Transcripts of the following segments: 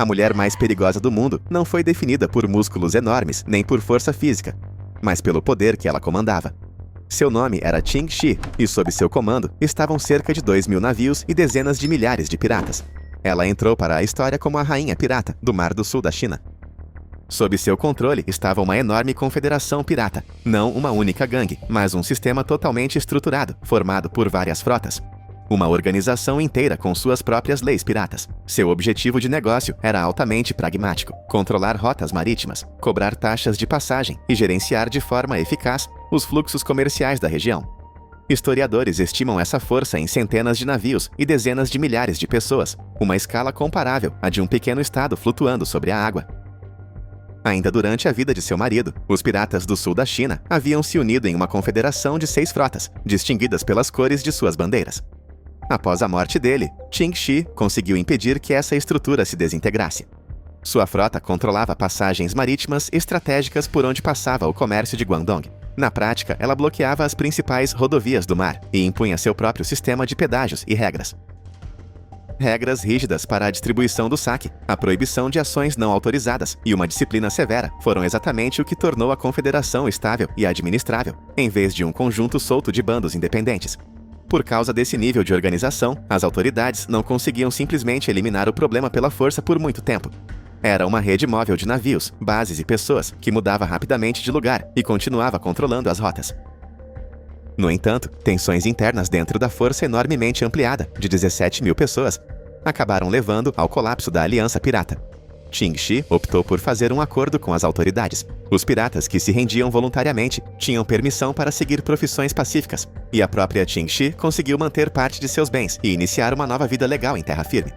A mulher mais perigosa do mundo não foi definida por músculos enormes nem por força física, mas pelo poder que ela comandava. Seu nome era Ching Shi, e sob seu comando estavam cerca de 2.000 navios e dezenas de milhares de piratas. Ela entrou para a história como a rainha pirata do Mar do Sul da China. Sob seu controle estava uma enorme confederação pirata, não uma única gangue, mas um sistema totalmente estruturado, formado por várias frotas. Uma organização inteira com suas próprias leis piratas. Seu objetivo de negócio era altamente pragmático: controlar rotas marítimas, cobrar taxas de passagem e gerenciar de forma eficaz os fluxos comerciais da região. Historiadores estimam essa força em centenas de navios e dezenas de milhares de pessoas, uma escala comparável à de um pequeno estado flutuando sobre a água. Ainda durante a vida de seu marido, os piratas do sul da China haviam se unido em uma confederação de 6 frotas, distinguidas pelas cores de suas bandeiras. Após a morte dele, Ching Shi conseguiu impedir que essa estrutura se desintegrasse. Sua frota controlava passagens marítimas estratégicas por onde passava o comércio de Guangdong. Na prática, ela bloqueava as principais rodovias do mar e impunha seu próprio sistema de pedágios e regras. Regras rígidas para a distribuição do saque, a proibição de ações não autorizadas e uma disciplina severa foram exatamente o que tornou a confederação estável e administrável, em vez de um conjunto solto de bandos independentes. Por causa desse nível de organização, as autoridades não conseguiam simplesmente eliminar o problema pela força por muito tempo. Era uma rede móvel de navios, bases e pessoas que mudava rapidamente de lugar e continuava controlando as rotas. No entanto, tensões internas dentro da força enormemente ampliada, de 17.000 pessoas, acabaram levando ao colapso da Aliança Pirata. Ching Shi optou por fazer um acordo com as autoridades. Os piratas que se rendiam voluntariamente tinham permissão para seguir profissões pacíficas, e a própria Ching Shi conseguiu manter parte de seus bens e iniciar uma nova vida legal em terra firme.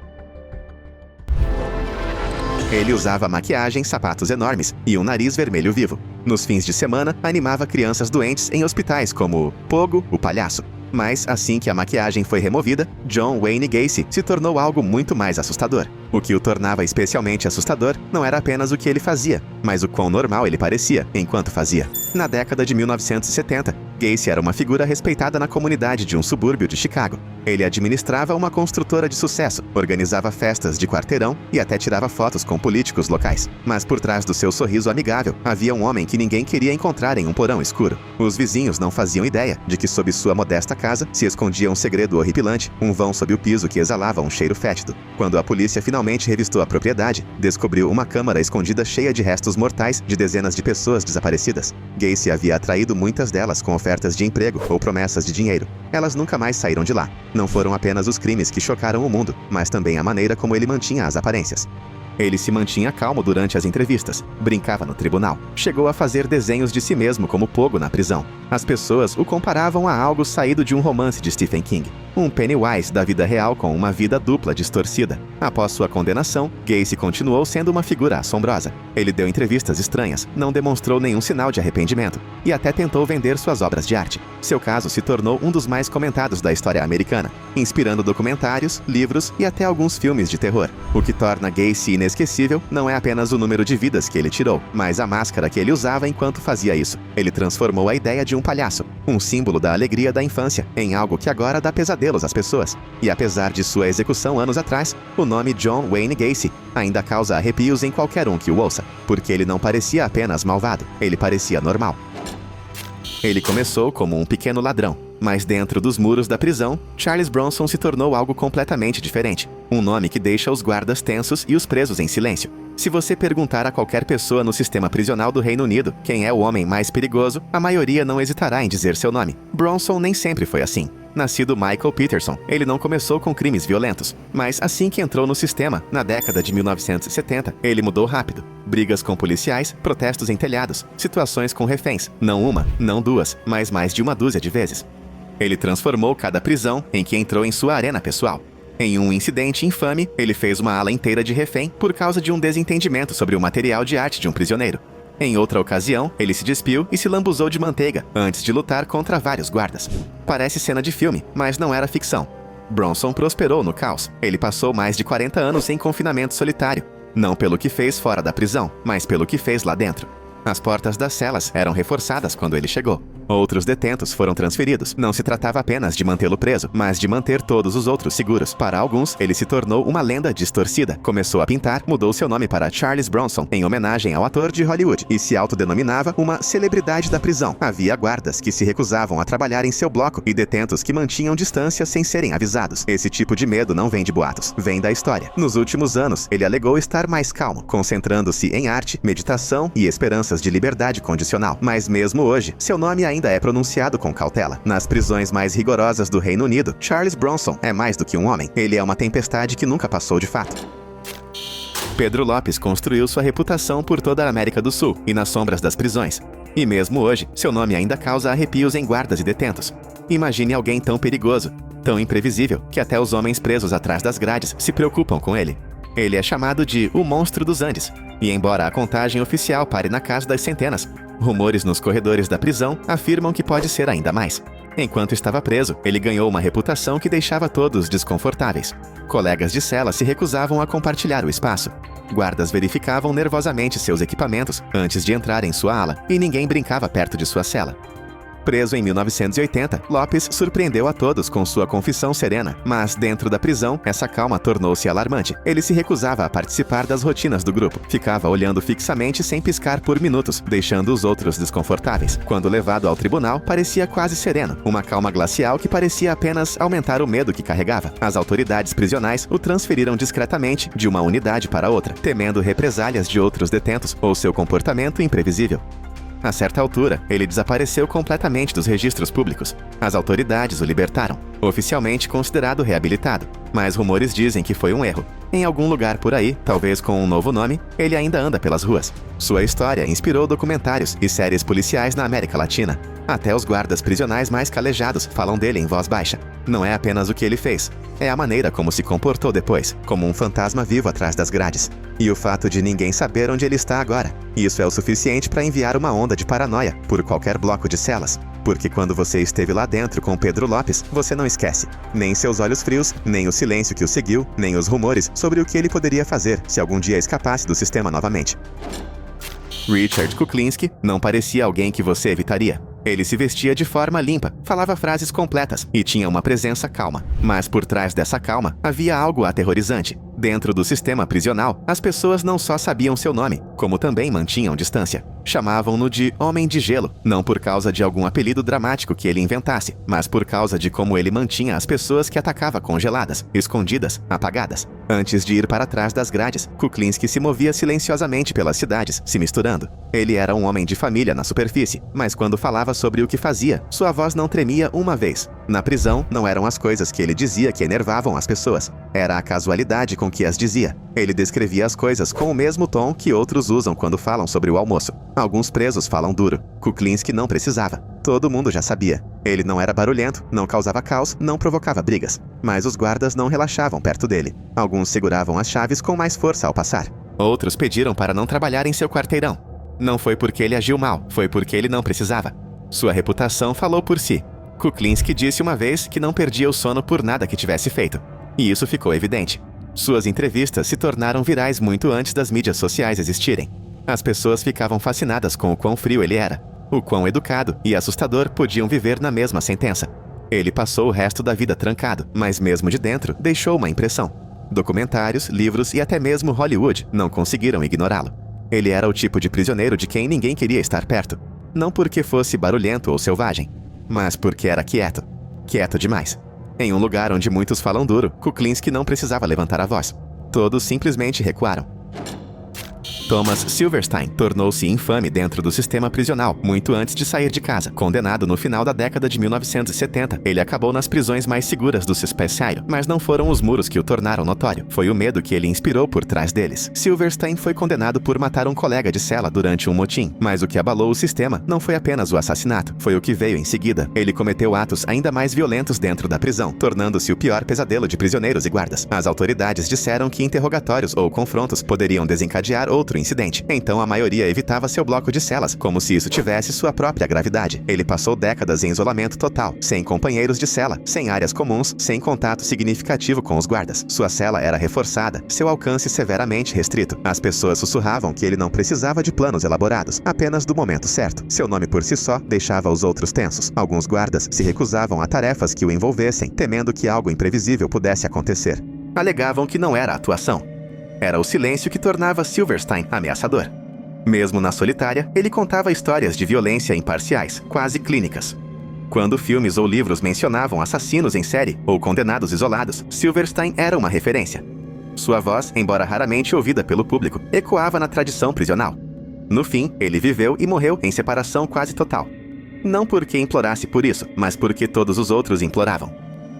Ele usava maquiagem, sapatos enormes e um nariz vermelho vivo. Nos fins de semana, animava crianças doentes em hospitais como Pogo, o palhaço. Mas, assim que a maquiagem foi removida, John Wayne Gacy se tornou algo muito mais assustador. O que o tornava especialmente assustador não era apenas o que ele fazia, mas o quão normal ele parecia enquanto fazia. Na década de 1970, Gacy era uma figura respeitada na comunidade de um subúrbio de Chicago. Ele administrava uma construtora de sucesso, organizava festas de quarteirão e até tirava fotos com políticos locais. Mas por trás do seu sorriso amigável, havia um homem que ninguém queria encontrar em um porão escuro. Os vizinhos não faziam ideia de que sob sua modesta casa se escondia um segredo horripilante, um vão sob o piso que exalava um cheiro fétido. Quando a polícia finalmente revistou a propriedade, descobriu uma câmara escondida cheia de restos mortais de dezenas de pessoas desaparecidas. Gacy havia atraído muitas delas com ofertas de emprego ou promessas de dinheiro. Elas nunca mais saíram de lá. Não foram apenas os crimes que chocaram o mundo, mas também a maneira como ele mantinha as aparências. Ele se mantinha calmo durante as entrevistas, brincava no tribunal, chegou a fazer desenhos de si mesmo como Pogo na prisão. As pessoas o comparavam a algo saído de um romance de Stephen King. Um Pennywise da vida real com uma vida dupla distorcida. Após sua condenação, Gacy continuou sendo uma figura assombrosa. Ele deu entrevistas estranhas, não demonstrou nenhum sinal de arrependimento e até tentou vender suas obras de arte. Seu caso se tornou um dos mais comentados da história americana, inspirando documentários, livros e até alguns filmes de terror. O que torna Gacy inesquecível não é apenas o número de vidas que ele tirou, mas a máscara que ele usava enquanto fazia isso. Ele transformou a ideia de um palhaço, um símbolo da alegria da infância, em algo que agora dá pesadelos às pessoas. E apesar de sua execução anos atrás, o nome John Wayne Gacy ainda causa arrepios em qualquer um que o ouça, porque ele não parecia apenas malvado, ele parecia normal. Ele começou como um pequeno ladrão, mas dentro dos muros da prisão, Charles Bronson se tornou algo completamente diferente. Um nome que deixa os guardas tensos e os presos em silêncio. Se você perguntar a qualquer pessoa no sistema prisional do Reino Unido quem é o homem mais perigoso, a maioria não hesitará em dizer seu nome. Bronson nem sempre foi assim. Nascido Michael Peterson, ele não começou com crimes violentos, mas assim que entrou no sistema, na década de 1970, ele mudou rápido. Brigas com policiais, protestos em telhados, situações com reféns, não uma, não duas, mas mais de uma dúzia de vezes. Ele transformou cada prisão em que entrou em sua arena pessoal. Em um incidente infame, ele fez uma ala inteira de refém por causa de um desentendimento sobre o material de arte de um prisioneiro. Em outra ocasião, ele se despiu e se lambuzou de manteiga antes de lutar contra vários guardas. Parece cena de filme, mas não era ficção. Bronson prosperou no caos. Ele passou mais de 40 anos em confinamento solitário, não pelo que fez fora da prisão, mas pelo que fez lá dentro. As portas das celas eram reforçadas quando ele chegou. Outros detentos foram transferidos. Não se tratava apenas de mantê-lo preso, mas de manter todos os outros seguros. Para alguns, ele se tornou uma lenda distorcida. Começou a pintar, mudou seu nome para Charles Bronson, em homenagem ao ator de Hollywood, e se autodenominava uma celebridade da prisão. Havia guardas que se recusavam a trabalhar em seu bloco e detentos que mantinham distância sem serem avisados. Esse tipo de medo não vem de boatos, vem da história. Nos últimos anos, ele alegou estar mais calmo, concentrando-se em arte, meditação e esperanças de liberdade condicional. Mas mesmo hoje, seu nome ainda é pronunciado com cautela. Nas prisões mais rigorosas do Reino Unido, Charles Bronson é mais do que um homem. Ele é uma tempestade que nunca passou de fato. Pedro Lopes construiu sua reputação por toda a América do Sul e nas sombras das prisões. E mesmo hoje, seu nome ainda causa arrepios em guardas e detentos. Imagine alguém tão perigoso, tão imprevisível, que até os homens presos atrás das grades se preocupam com ele. Ele é chamado de o Monstro dos Andes. E embora a contagem oficial pare na casa das centenas, rumores nos corredores da prisão afirmam que pode ser ainda mais. Enquanto estava preso, ele ganhou uma reputação que deixava todos desconfortáveis. Colegas de cela se recusavam a compartilhar o espaço. Guardas verificavam nervosamente seus equipamentos antes de entrar em sua ala, e ninguém brincava perto de sua cela. Preso em 1980, Lopes surpreendeu a todos com sua confissão serena, mas dentro da prisão, essa calma tornou-se alarmante. Ele se recusava a participar das rotinas do grupo, ficava olhando fixamente sem piscar por minutos, deixando os outros desconfortáveis. Quando levado ao tribunal, parecia quase sereno, uma calma glacial que parecia apenas aumentar o medo que carregava. As autoridades prisionais o transferiram discretamente de uma unidade para outra, temendo represálias de outros detentos ou seu comportamento imprevisível. A certa altura, ele desapareceu completamente dos registros públicos. As autoridades o libertaram, oficialmente considerado reabilitado, mas rumores dizem que foi um erro. Em algum lugar por aí, talvez com um novo nome, ele ainda anda pelas ruas. Sua história inspirou documentários e séries policiais na América Latina. Até os guardas prisionais mais calejados falam dele em voz baixa. Não é apenas o que ele fez, é a maneira como se comportou depois, como um fantasma vivo atrás das grades. E o fato de ninguém saber onde ele está agora. Isso é o suficiente para enviar uma onda de paranoia por qualquer bloco de celas. Porque quando você esteve lá dentro com Pedro Lopes, você não esquece. Nem seus olhos frios, nem o silêncio que o seguiu, nem os rumores sobre o que ele poderia fazer se algum dia escapasse do sistema novamente. Richard Kuklinski não parecia alguém que você evitaria. Ele se vestia de forma limpa, falava frases completas e tinha uma presença calma. Mas por trás dessa calma, havia algo aterrorizante. Dentro do sistema prisional, as pessoas não só sabiam seu nome, como também mantinham distância. Chamavam-no de Homem de Gelo, não por causa de algum apelido dramático que ele inventasse, mas por causa de como ele mantinha as pessoas que atacava congeladas, escondidas, apagadas. Antes de ir para trás das grades, Kuklinski se movia silenciosamente pelas cidades, se misturando. Ele era um homem de família na superfície, mas quando falava sobre o que fazia, sua voz não tremia uma vez. Na prisão, não eram as coisas que ele dizia que enervavam as pessoas. Era a casualidade com que as dizia. Ele descrevia as coisas com o mesmo tom que outros usam quando falam sobre o almoço. Alguns presos falam duro. Kuklinski não precisava. Todo mundo já sabia. Ele não era barulhento, não causava caos, não provocava brigas. Mas os guardas não relaxavam perto dele. Alguns seguravam as chaves com mais força ao passar. Outros pediram para não trabalhar em seu quarteirão. Não foi porque ele agiu mal, foi porque ele não precisava. Sua reputação falou por si. Kuklinski disse uma vez que não perdia o sono por nada que tivesse feito. E isso ficou evidente. Suas entrevistas se tornaram virais muito antes das mídias sociais existirem. As pessoas ficavam fascinadas com o quão frio ele era, o quão educado e assustador podiam viver na mesma sentença. Ele passou o resto da vida trancado, mas mesmo de dentro deixou uma impressão. Documentários, livros e até mesmo Hollywood não conseguiram ignorá-lo. Ele era o tipo de prisioneiro de quem ninguém queria estar perto. Não porque fosse barulhento ou selvagem, mas porque era quieto. Quieto demais. Em um lugar onde muitos falam duro, Kuklinski não precisava levantar a voz. Todos simplesmente recuaram. Thomas Silverstein tornou-se infame dentro do sistema prisional muito antes de sair de casa. Condenado no final da década de 1970, ele acabou nas prisões mais seguras do Spessire, mas não foram os muros que o tornaram notório. Foi o medo que ele inspirou por trás deles. Silverstein foi condenado por matar um colega de cela durante um motim, mas o que abalou o sistema não foi apenas o assassinato, foi o que veio em seguida. Ele cometeu atos ainda mais violentos dentro da prisão, tornando-se o pior pesadelo de prisioneiros e guardas. As autoridades disseram que interrogatórios ou confrontos poderiam desencadear outro incidente. Então a maioria evitava seu bloco de celas, como se isso tivesse sua própria gravidade. Ele passou décadas em isolamento total, sem companheiros de cela, sem áreas comuns, sem contato significativo com os guardas. Sua cela era reforçada, seu alcance severamente restrito. As pessoas sussurravam que ele não precisava de planos elaborados, apenas do momento certo. Seu nome por si só deixava os outros tensos. Alguns guardas se recusavam a tarefas que o envolvessem, temendo que algo imprevisível pudesse acontecer. Alegavam que não era atuação. Era o silêncio que tornava Silverstein ameaçador. Mesmo na solitária, ele contava histórias de violência imparciais, quase clínicas. Quando filmes ou livros mencionavam assassinos em série ou condenados isolados, Silverstein era uma referência. Sua voz, embora raramente ouvida pelo público, ecoava na tradição prisional. No fim, ele viveu e morreu em separação quase total. Não porque implorasse por isso, mas porque todos os outros imploravam.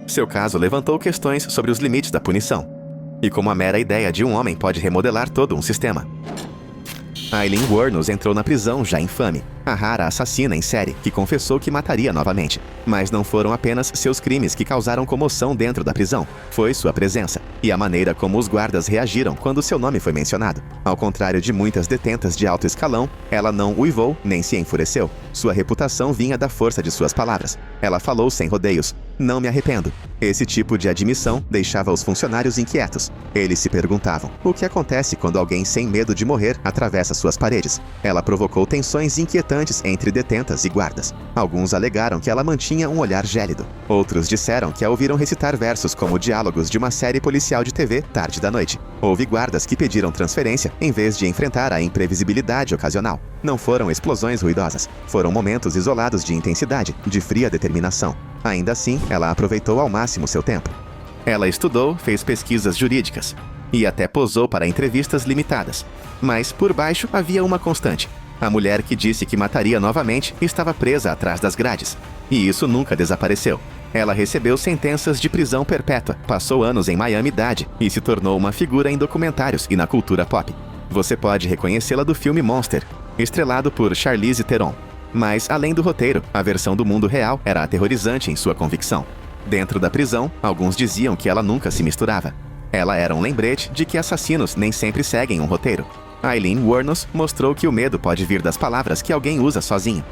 Seu caso levantou questões sobre os limites da punição, e como a mera ideia de um homem pode remodelar todo um sistema. Aileen Wuornos entrou na prisão já infame, a rara assassina em série que confessou que mataria novamente. Mas não foram apenas seus crimes que causaram comoção dentro da prisão, foi sua presença e a maneira como os guardas reagiram quando seu nome foi mencionado. Ao contrário de muitas detentas de alto escalão, ela não uivou nem se enfureceu. Sua reputação vinha da força de suas palavras. Ela falou sem rodeios: "Não me arrependo." Esse tipo de admissão deixava os funcionários inquietos. Eles se perguntavam: o que acontece quando alguém sem medo de morrer atravessa suas paredes? Ela provocou tensões inquietantes entre detentas e guardas. Alguns alegaram que ela mantinha um olhar gélido. Outros disseram que a ouviram recitar versos como diálogos de uma série policial de TV tarde da noite. Houve guardas que pediram transferência em vez de enfrentar a imprevisibilidade ocasional. Não foram explosões ruidosas. Foram momentos isolados de intensidade, de fria determinação. Ainda assim, ela aproveitou ao máximo seu tempo. Ela estudou, fez pesquisas jurídicas e até posou para entrevistas limitadas. Mas por baixo havia uma constante. A mulher que disse que mataria novamente estava presa atrás das grades. E isso nunca desapareceu. Ela recebeu sentenças de prisão perpétua, passou anos em Miami-Dade e se tornou uma figura em documentários e na cultura pop. Você pode reconhecê-la do filme Monster, estrelado por Charlize Theron. Mas, além do roteiro, a versão do mundo real era aterrorizante em sua convicção. Dentro da prisão, alguns diziam que ela nunca se misturava. Ela era um lembrete de que assassinos nem sempre seguem um roteiro. Aileen Wuornos mostrou que o medo pode vir das palavras que alguém usa sozinho.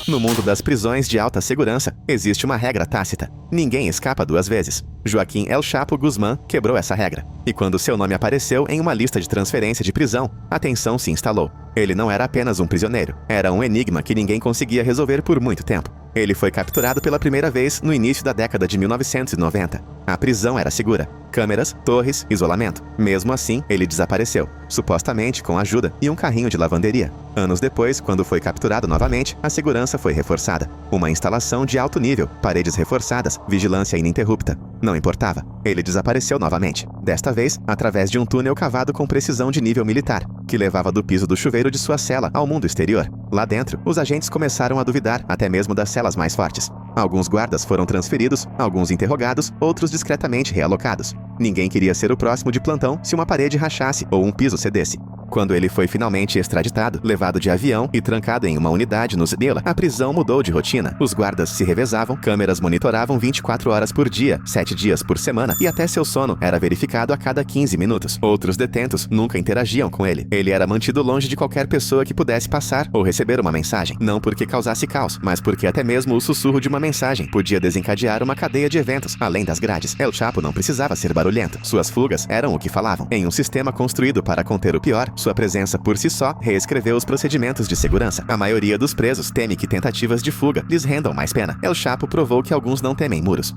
No mundo das prisões de alta segurança, existe uma regra tácita: ninguém escapa duas vezes. Joaquim El Chapo Guzmán quebrou essa regra. E quando seu nome apareceu em uma lista de transferência de prisão, a tensão se instalou. Ele não era apenas um prisioneiro, era um enigma que ninguém conseguia resolver por muito tempo. Ele foi capturado pela primeira vez no início da década de 1990. A prisão era segura. Câmeras, torres, isolamento. Mesmo assim, ele desapareceu, supostamente com ajuda e um carrinho de lavanderia. Anos depois, quando foi capturado novamente, a segurança foi reforçada. Uma instalação de alto nível, paredes reforçadas, vigilância ininterrupta. Não importava. Ele desapareceu novamente. Desta vez, através de um túnel cavado com precisão de nível militar, que levava do piso do chuveiro de sua cela ao mundo exterior. Lá dentro, os agentes começaram a duvidar até mesmo das celas mais fortes. Alguns guardas foram transferidos, alguns interrogados, outros discretamente realocados. Ninguém queria ser o próximo de plantão se uma parede rachasse ou um piso cedesse. Quando ele foi finalmente extraditado, levado de avião e trancado em uma unidade no Zedela, a prisão mudou de rotina. Os guardas se revezavam, câmeras monitoravam 24 horas por dia, 7 dias por semana, e até seu sono era verificado a cada 15 minutos. Outros detentos nunca interagiam com ele. Ele era mantido longe de qualquer pessoa que pudesse passar ou receber uma mensagem. Não porque causasse caos, mas porque até mesmo o sussurro de uma mensagem podia desencadear uma cadeia de eventos, além das grades. El Chapo não precisava ser barulhento. Suas fugas eram o que falavam. Em um sistema construído para conter o pior, sua presença por si só reescreveu os procedimentos de segurança. A maioria dos presos teme que tentativas de fuga lhes rendam mais pena. El Chapo provou que alguns não temem muros.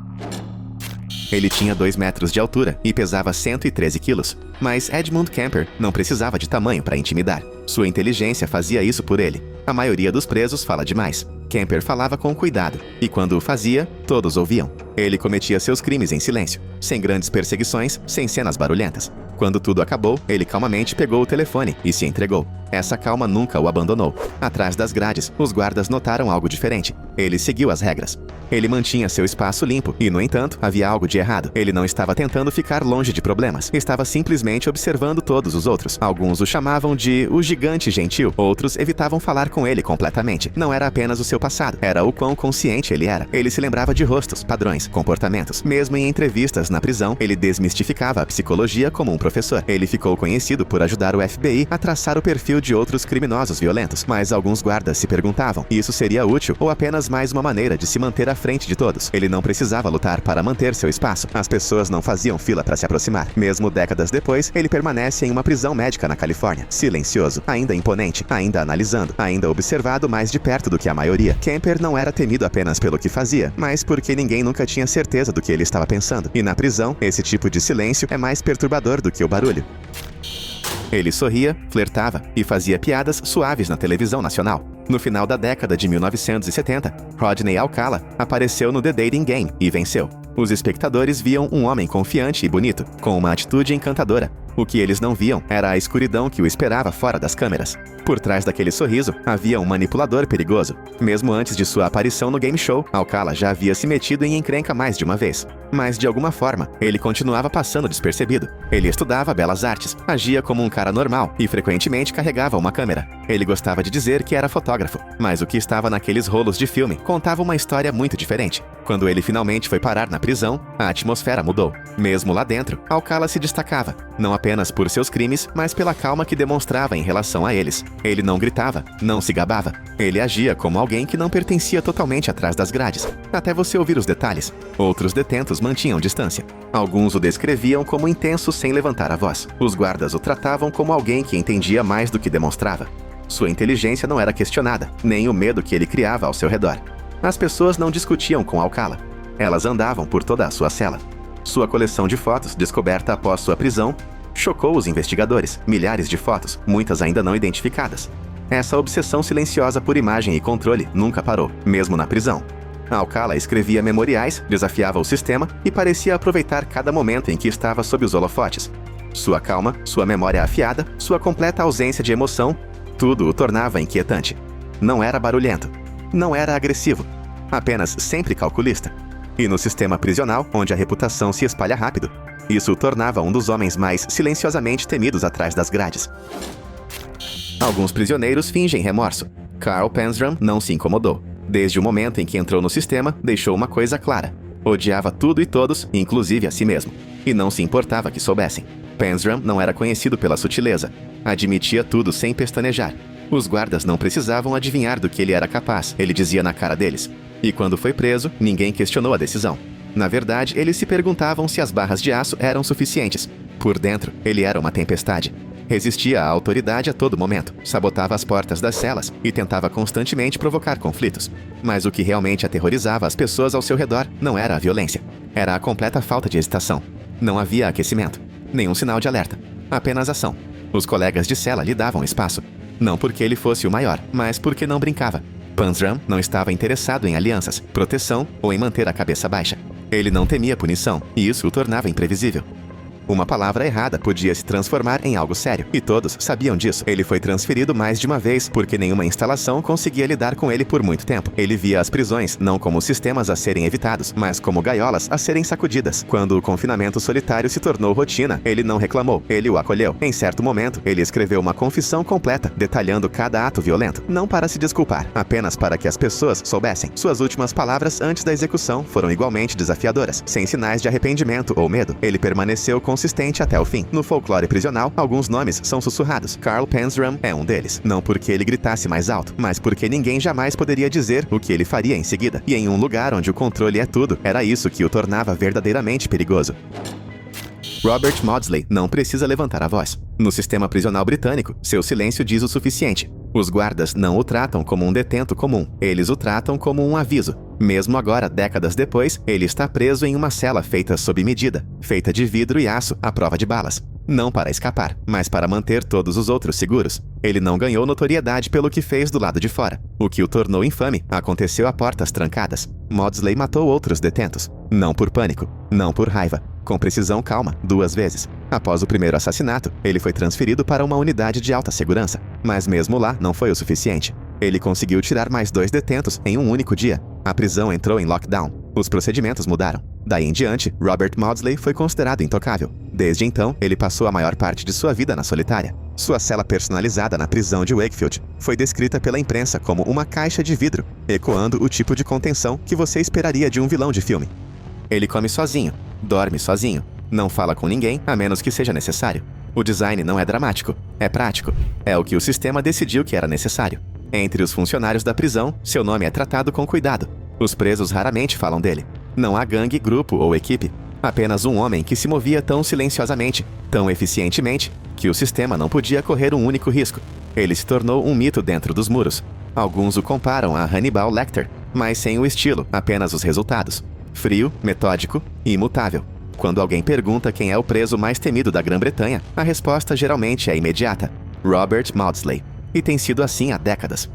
Ele tinha 2 metros de altura e pesava 113 quilos. Mas Edmund Kemper não precisava de tamanho para intimidar. Sua inteligência fazia isso por ele. A maioria dos presos fala demais. Kemper falava com cuidado, e quando o fazia, todos ouviam. Ele cometia seus crimes em silêncio, sem grandes perseguições, sem cenas barulhentas. Quando tudo acabou, ele calmamente pegou o telefone e se entregou. Essa calma nunca o abandonou. Atrás das grades, os guardas notaram algo diferente. Ele seguiu as regras. Ele mantinha seu espaço limpo e, no entanto, havia algo de errado. Ele não estava tentando ficar longe de problemas. Estava simplesmente observando todos os outros. Alguns o chamavam de o gigante gentil. Outros evitavam falar com ele completamente. Não era apenas o seu passado. Era o quão consciente ele era. Ele se lembrava de rostos, padrões, comportamentos. Mesmo em entrevistas na prisão, ele desmistificava a psicologia como um professor. Ele ficou conhecido por ajudar o FBI a traçar o perfil de outros criminosos violentos. Mas alguns guardas se perguntavam, isso seria útil ou apenas mais uma maneira de se manter à frente de todos? Ele não precisava lutar para manter seu espaço. As pessoas não faziam fila para se aproximar. Mesmo décadas depois, ele permanece em uma prisão médica na Califórnia. Silencioso, ainda imponente, ainda analisando, ainda observado mais de perto do que a maioria. Kemper não era temido apenas pelo que fazia, mas porque ninguém nunca tinha certeza do que ele estava pensando. E na prisão, esse tipo de silêncio é mais perturbador do que o barulho. Ele sorria, flertava e fazia piadas suaves na televisão nacional. No final da década de 1970, Rodney Alcala apareceu no The Dating Game e venceu. Os espectadores viam um homem confiante e bonito, com uma atitude encantadora. O que eles não viam era a escuridão que o esperava fora das câmeras. Por trás daquele sorriso, havia um manipulador perigoso. Mesmo antes de sua aparição no game show, Alcala já havia se metido em encrenca mais de uma vez. Mas, de alguma forma, ele continuava passando despercebido. Ele estudava belas artes, agia como um cara normal e frequentemente carregava uma câmera. Ele gostava de dizer que era fotógrafo, mas o que estava naqueles rolos de filme contava uma história muito diferente. Quando ele finalmente foi parar na prisão, a atmosfera mudou. Mesmo lá dentro, Alcala se destacava, não apenas por seus crimes, mas pela calma que demonstrava em relação a eles. Ele não gritava, não se gabava. Ele agia como alguém que não pertencia totalmente atrás das grades, até você ouvir os detalhes. Outros detentos mantinham distância. Alguns o descreviam como intenso sem levantar a voz. Os guardas o tratavam como alguém que entendia mais do que demonstrava. Sua inteligência não era questionada, nem o medo que ele criava ao seu redor. As pessoas não discutiam com Alcala. Elas andavam por toda a sua cela. Sua coleção de fotos, descoberta após sua prisão, chocou os investigadores. Milhares de fotos, muitas ainda não identificadas. Essa obsessão silenciosa por imagem e controle nunca parou, mesmo na prisão. Alcala escrevia memoriais, desafiava o sistema e parecia aproveitar cada momento em que estava sob os holofotes. Sua calma, sua memória afiada, sua completa ausência de emoção, tudo o tornava inquietante. Não era barulhento. Não era agressivo. Apenas sempre calculista. E no sistema prisional, onde a reputação se espalha rápido, isso o tornava um dos homens mais silenciosamente temidos atrás das grades. Alguns prisioneiros fingem remorso. Carl Panzram não se incomodou. Desde o momento em que entrou no sistema, deixou uma coisa clara. Odiava tudo e todos, inclusive a si mesmo. E não se importava que soubessem. Panzram não era conhecido pela sutileza. Admitia tudo sem pestanejar. Os guardas não precisavam adivinhar do que ele era capaz, ele dizia na cara deles. E quando foi preso, ninguém questionou a decisão. Na verdade, eles se perguntavam se as barras de aço eram suficientes. Por dentro, ele era uma tempestade. Resistia à autoridade a todo momento, sabotava as portas das celas e tentava constantemente provocar conflitos. Mas o que realmente aterrorizava as pessoas ao seu redor não era a violência. Era a completa falta de hesitação. Não havia aquecimento, nenhum sinal de alerta, apenas ação. Os colegas de cela lhe davam espaço. Não porque ele fosse o maior, mas porque não brincava. Panzram não estava interessado em alianças, proteção ou em manter a cabeça baixa. Ele não temia punição, e isso o tornava imprevisível. Uma palavra errada podia se transformar em algo sério, e todos sabiam disso. Ele foi transferido mais de uma vez, porque nenhuma instalação conseguia lidar com ele por muito tempo. Ele via as prisões não como sistemas a serem evitados, mas como gaiolas a serem sacudidas. Quando o confinamento solitário se tornou rotina, ele não reclamou, ele o acolheu. Em certo momento, ele escreveu uma confissão completa, detalhando cada ato violento, não para se desculpar, apenas para que as pessoas soubessem. Suas últimas palavras antes da execução foram igualmente desafiadoras, sem sinais de arrependimento ou medo. Ele permaneceu consistente até o fim. No folclore prisional, alguns nomes são sussurrados. Carl Panzram é um deles. Não porque ele gritasse mais alto, mas porque ninguém jamais poderia dizer o que ele faria em seguida. E em um lugar onde o controle é tudo, era isso que o tornava verdadeiramente perigoso. Robert Maudsley não precisa levantar a voz. No sistema prisional britânico, seu silêncio diz o suficiente. Os guardas não o tratam como um detento comum. Eles o tratam como um aviso. Mesmo agora, décadas depois, ele está preso em uma cela feita sob medida, feita de vidro e aço à prova de balas. Não para escapar, mas para manter todos os outros seguros. Ele não ganhou notoriedade pelo que fez do lado de fora. O que o tornou infame aconteceu a portas trancadas. Maudsley matou outros detentos. Não por pânico, não por raiva. Com precisão calma, 2 vezes. Após o primeiro assassinato, ele foi transferido para uma unidade de alta segurança. Mas mesmo lá não foi o suficiente. Ele conseguiu tirar mais 2 detentos em um único dia. A prisão entrou em lockdown. Os procedimentos mudaram. Daí em diante, Robert Maudsley foi considerado intocável. Desde então, ele passou a maior parte de sua vida na solitária. Sua cela personalizada na prisão de Wakefield foi descrita pela imprensa como uma caixa de vidro, ecoando o tipo de contenção que você esperaria de um vilão de filme. Ele come sozinho, dorme sozinho, não fala com ninguém a menos que seja necessário. O design não é dramático, é prático. É o que o sistema decidiu que era necessário. Entre os funcionários da prisão, seu nome é tratado com cuidado. Os presos raramente falam dele. Não há gangue, grupo ou equipe. Apenas um homem que se movia tão silenciosamente, tão eficientemente, que o sistema não podia correr um único risco. Ele se tornou um mito dentro dos muros. Alguns o comparam a Hannibal Lecter, mas sem o estilo, apenas os resultados. Frio, metódico e imutável. Quando alguém pergunta quem é o preso mais temido da Grã-Bretanha, a resposta geralmente é imediata: Robert Maudsley. E tem sido assim há décadas.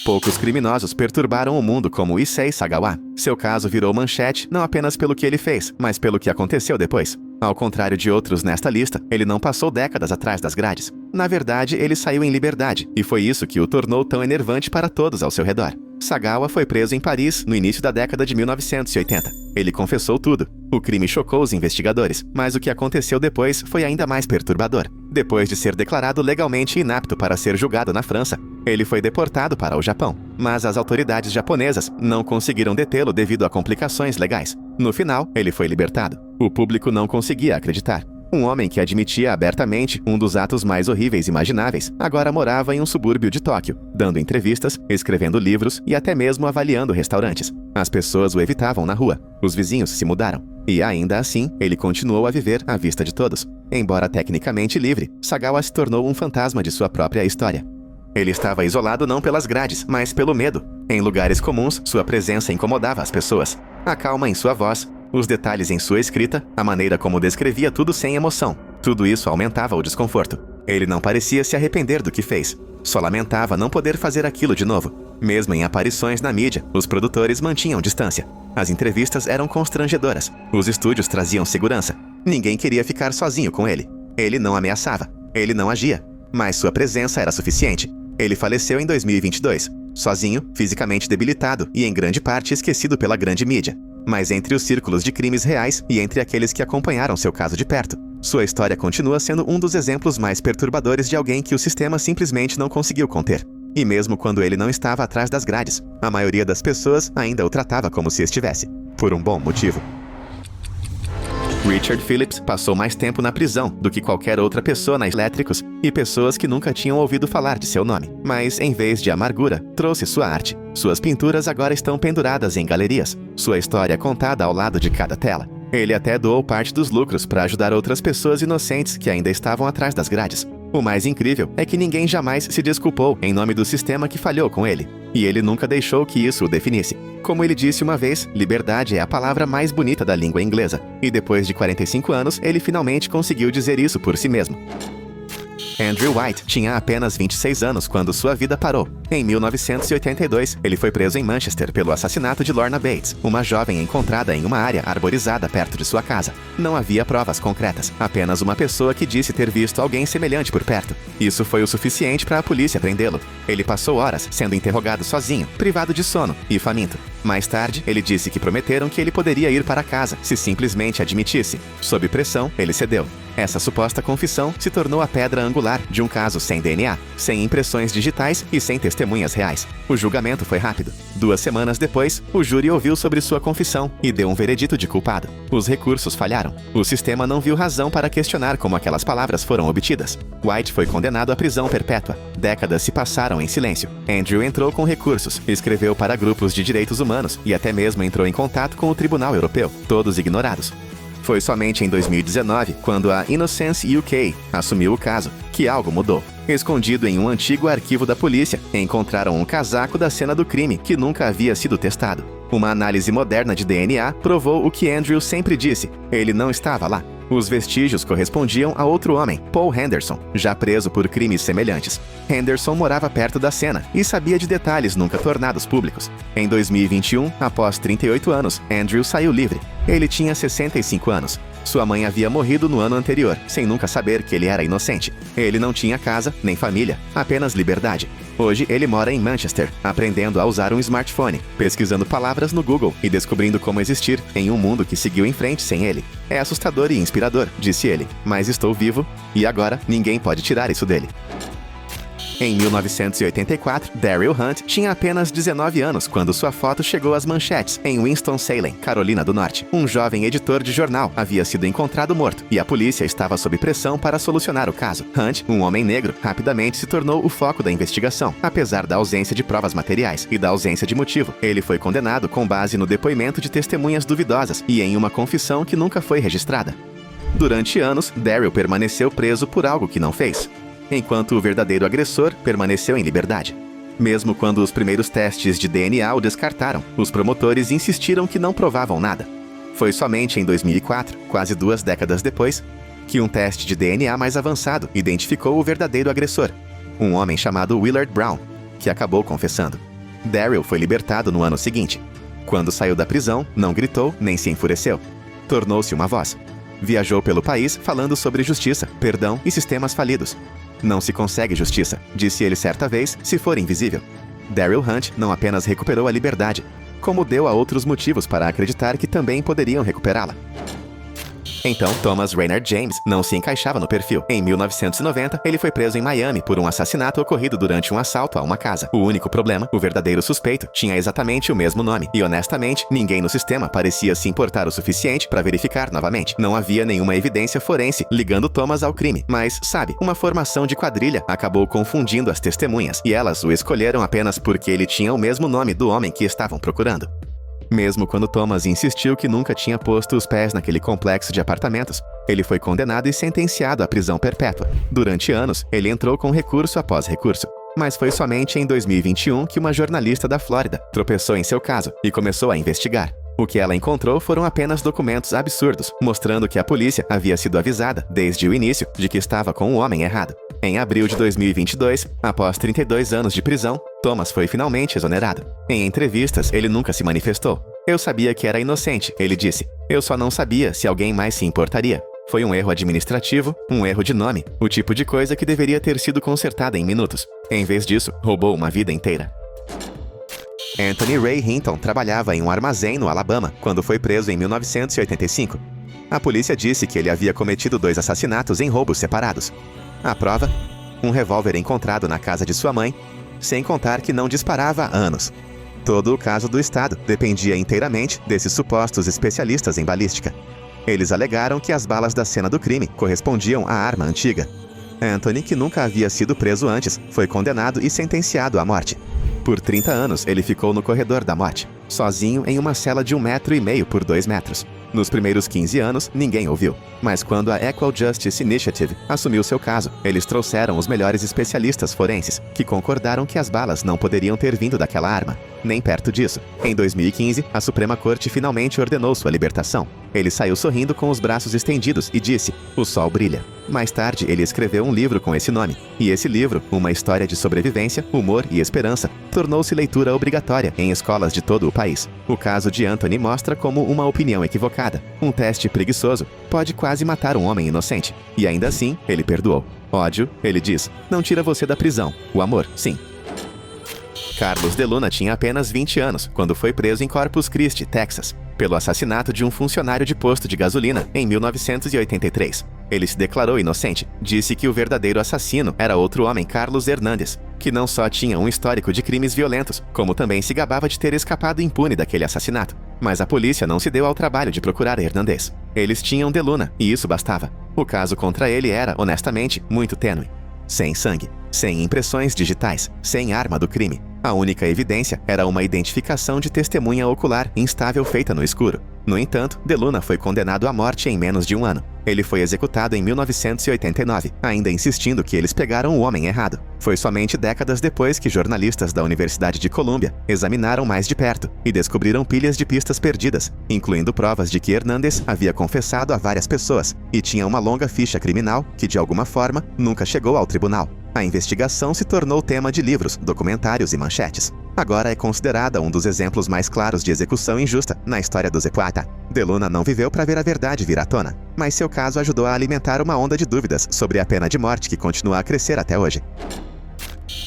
Poucos criminosos perturbaram o mundo como Issei Sagawa. Seu caso virou manchete não apenas pelo que ele fez, mas pelo que aconteceu depois. Ao contrário de outros nesta lista, ele não passou décadas atrás das grades. Na verdade, ele saiu em liberdade, e foi isso que o tornou tão enervante para todos ao seu redor. Sagawa foi preso em Paris no início da década de 1980. Ele confessou tudo. O crime chocou os investigadores, mas o que aconteceu depois foi ainda mais perturbador. Depois de ser declarado legalmente inapto para ser julgado na França, ele foi deportado para o Japão. Mas as autoridades japonesas não conseguiram detê-lo devido a complicações legais. No final, ele foi libertado. O público não conseguia acreditar. Um homem que admitia abertamente um dos atos mais horríveis imagináveis, agora morava em um subúrbio de Tóquio, dando entrevistas, escrevendo livros e até mesmo avaliando restaurantes. As pessoas o evitavam na rua. Os vizinhos se mudaram. E ainda assim, ele continuou a viver à vista de todos. Embora tecnicamente livre, Sagawa se tornou um fantasma de sua própria história. Ele estava isolado não pelas grades, mas pelo medo. Em lugares comuns, sua presença incomodava as pessoas. A calma em sua voz, os detalhes em sua escrita, a maneira como descrevia tudo sem emoção. Tudo isso aumentava o desconforto. Ele não parecia se arrepender do que fez. Só lamentava não poder fazer aquilo de novo. Mesmo em aparições na mídia, os produtores mantinham distância. As entrevistas eram constrangedoras. Os estúdios traziam segurança. Ninguém queria ficar sozinho com ele. Ele não ameaçava. Ele não agia. Mas sua presença era suficiente. Ele faleceu em 2022. Sozinho, fisicamente debilitado e em grande parte esquecido pela grande mídia. Mas entre os círculos de crimes reais e entre aqueles que acompanharam seu caso de perto, sua história continua sendo um dos exemplos mais perturbadores de alguém que o sistema simplesmente não conseguiu conter. E mesmo quando ele não estava atrás das grades, a maioria das pessoas ainda o tratava como se estivesse. Por um bom motivo. Richard Phillips passou mais tempo na prisão do que qualquer outra pessoa na Elétricos e pessoas que nunca tinham ouvido falar de seu nome. Mas, em vez de amargura, trouxe sua arte. Suas pinturas agora estão penduradas em galerias. Sua história contada ao lado de cada tela. Ele até doou parte dos lucros para ajudar outras pessoas inocentes que ainda estavam atrás das grades. O mais incrível é que ninguém jamais se desculpou em nome do sistema que falhou com ele. E ele nunca deixou que isso o definisse. Como ele disse uma vez, liberdade é a palavra mais bonita da língua inglesa. E depois de 45 anos, ele finalmente conseguiu dizer isso por si mesmo. Andrew White tinha apenas 26 anos quando sua vida parou. Em 1982, ele foi preso em Manchester pelo assassinato de Lorna Bates, uma jovem encontrada em uma área arborizada perto de sua casa. Não havia provas concretas, apenas uma pessoa que disse ter visto alguém semelhante por perto. Isso foi o suficiente para a polícia prendê-lo. Ele passou horas sendo interrogado sozinho, privado de sono e faminto. Mais tarde, ele disse que prometeram que ele poderia ir para casa se simplesmente admitisse. Sob pressão, ele cedeu. Essa suposta confissão se tornou a pedra angular de um caso sem DNA, sem impressões digitais e sem testemunhas reais. O julgamento foi rápido. 2 semanas depois, o júri ouviu sobre sua confissão e deu um veredito de culpado. Os recursos falharam. O sistema não viu razão para questionar como aquelas palavras foram obtidas. White foi condenado à prisão perpétua. Décadas se passaram em silêncio. Andrew entrou com recursos, escreveu para grupos de direitos humanos e até mesmo entrou em contato com o Tribunal Europeu, todos ignorados. Foi somente em 2019, quando a Innocence UK assumiu o caso, que algo mudou. Escondido em um antigo arquivo da polícia, encontraram um casaco da cena do crime que nunca havia sido testado. Uma análise moderna de DNA provou o que Andrew sempre disse: ele não estava lá. Os vestígios correspondiam a outro homem, Paul Henderson, já preso por crimes semelhantes. Henderson morava perto da cena e sabia de detalhes nunca tornados públicos. Em 2021, após 38 anos, Andrew saiu livre. Ele tinha 65 anos. Sua mãe havia morrido no ano anterior, sem nunca saber que ele era inocente. Ele não tinha casa, nem família, apenas liberdade. Hoje ele mora em Manchester, aprendendo a usar um smartphone, pesquisando palavras no Google e descobrindo como existir em um mundo que seguiu em frente sem ele. É assustador e inspirador, disse ele, mas estou vivo e agora ninguém pode tirar isso dele. Em 1984, Daryl Hunt tinha apenas 19 anos quando sua foto chegou às manchetes em Winston-Salem, Carolina do Norte. Um jovem editor de jornal havia sido encontrado morto e a polícia estava sob pressão para solucionar o caso. Hunt, um homem negro, rapidamente se tornou o foco da investigação, apesar da ausência de provas materiais e da ausência de motivo. Ele foi condenado com base no depoimento de testemunhas duvidosas e em uma confissão que nunca foi registrada. Durante anos, Daryl permaneceu preso por algo que não fez, enquanto o verdadeiro agressor permaneceu em liberdade. Mesmo quando os primeiros testes de DNA o descartaram, os promotores insistiram que não provavam nada. Foi somente em 2004, quase 2 décadas depois, que um teste de DNA mais avançado identificou o verdadeiro agressor, um homem chamado Willard Brown, que acabou confessando. Daryl foi libertado no ano seguinte. Quando saiu da prisão, não gritou nem se enfureceu. Tornou-se uma voz. Viajou pelo país falando sobre justiça, perdão e sistemas falidos. Não se consegue justiça, disse ele certa vez, se for invisível. Daryl Hunt não apenas recuperou a liberdade, como deu a outros motivos para acreditar que também poderiam recuperá-la. Então, Thomas Raynard James não se encaixava no perfil. Em 1990, ele foi preso em Miami por um assassinato ocorrido durante um assalto a uma casa. O único problema, o verdadeiro suspeito, tinha exatamente o mesmo nome. E honestamente, ninguém no sistema parecia se importar o suficiente para verificar novamente. Não havia nenhuma evidência forense ligando Thomas ao crime. Mas, sabe, uma formação de quadrilha acabou confundindo as testemunhas, e elas o escolheram apenas porque ele tinha o mesmo nome do homem que estavam procurando. Mesmo quando Thomas insistiu que nunca tinha posto os pés naquele complexo de apartamentos, ele foi condenado e sentenciado à prisão perpétua. Durante anos, ele entrou com recurso após recurso. Mas foi somente em 2021 que uma jornalista da Flórida tropeçou em seu caso e começou a investigar. O que ela encontrou foram apenas documentos absurdos, mostrando que a polícia havia sido avisada, desde o início, de que estava com o homem errado. Em abril de 2022, após 32 anos de prisão, Thomas foi finalmente exonerado. Em entrevistas, ele nunca se manifestou. Eu sabia que era inocente, ele disse. Eu só não sabia se alguém mais se importaria. Foi um erro administrativo, um erro de nome, o tipo de coisa que deveria ter sido consertada em minutos. Em vez disso, roubou uma vida inteira. Anthony Ray Hinton trabalhava em um armazém no Alabama quando foi preso em 1985. A polícia disse que ele havia cometido 2 assassinatos em roubos separados. A prova? Um revólver encontrado na casa de sua mãe, sem contar que não disparava há anos. Todo o caso do Estado dependia inteiramente desses supostos especialistas em balística. Eles alegaram que as balas da cena do crime correspondiam à arma antiga. Anthony, que nunca havia sido preso antes, foi condenado e sentenciado à morte. Por 30 anos, ele ficou no corredor da morte, sozinho em uma cela de 1,5 metro por 2 metros. Nos primeiros 15 anos, ninguém ouviu. Mas quando a Equal Justice Initiative assumiu seu caso, eles trouxeram os melhores especialistas forenses, que concordaram que as balas não poderiam ter vindo daquela arma. Nem perto disso. Em 2015, a Suprema Corte finalmente ordenou sua libertação. Ele saiu sorrindo com os braços estendidos e disse: "O sol brilha." Mais tarde, ele escreveu um livro com esse nome. E esse livro, uma história de sobrevivência, humor e esperança, tornou-se leitura obrigatória em escolas de todo o país. O caso de Anthony mostra como uma opinião equivocada, um teste preguiçoso, pode quase matar um homem inocente. E ainda assim, ele perdoou. Ódio, ele diz, não tira você da prisão. O amor, sim. Carlos de Luna tinha apenas 20 anos quando foi preso em Corpus Christi, Texas, pelo assassinato de um funcionário de posto de gasolina em 1983. Ele se declarou inocente, disse que o verdadeiro assassino era outro homem, Carlos Hernandes, que não só tinha um histórico de crimes violentos, como também se gabava de ter escapado impune daquele assassinato. Mas a polícia não se deu ao trabalho de procurar Hernandes. Eles tinham de Luna, e isso bastava. O caso contra ele era, honestamente, muito tênue. Sem sangue, sem impressões digitais, sem arma do crime. A única evidência era uma identificação de testemunha ocular instável feita no escuro. No entanto, DeLuna foi condenado à morte em menos de um ano. Ele foi executado em 1989, ainda insistindo que eles pegaram o homem errado. Foi somente décadas depois que jornalistas da Universidade de Colômbia examinaram mais de perto e descobriram pilhas de pistas perdidas, incluindo provas de que Hernández havia confessado a várias pessoas e tinha uma longa ficha criminal que, de alguma forma, nunca chegou ao tribunal. A investigação se tornou tema de livros, documentários e manchetes. Agora é considerada um dos exemplos mais claros de execução injusta na história do Zapata. DeLuna não viveu para ver a verdade vir à tona, mas seu caso ajudou a alimentar uma onda de dúvidas sobre a pena de morte que continua a crescer até hoje.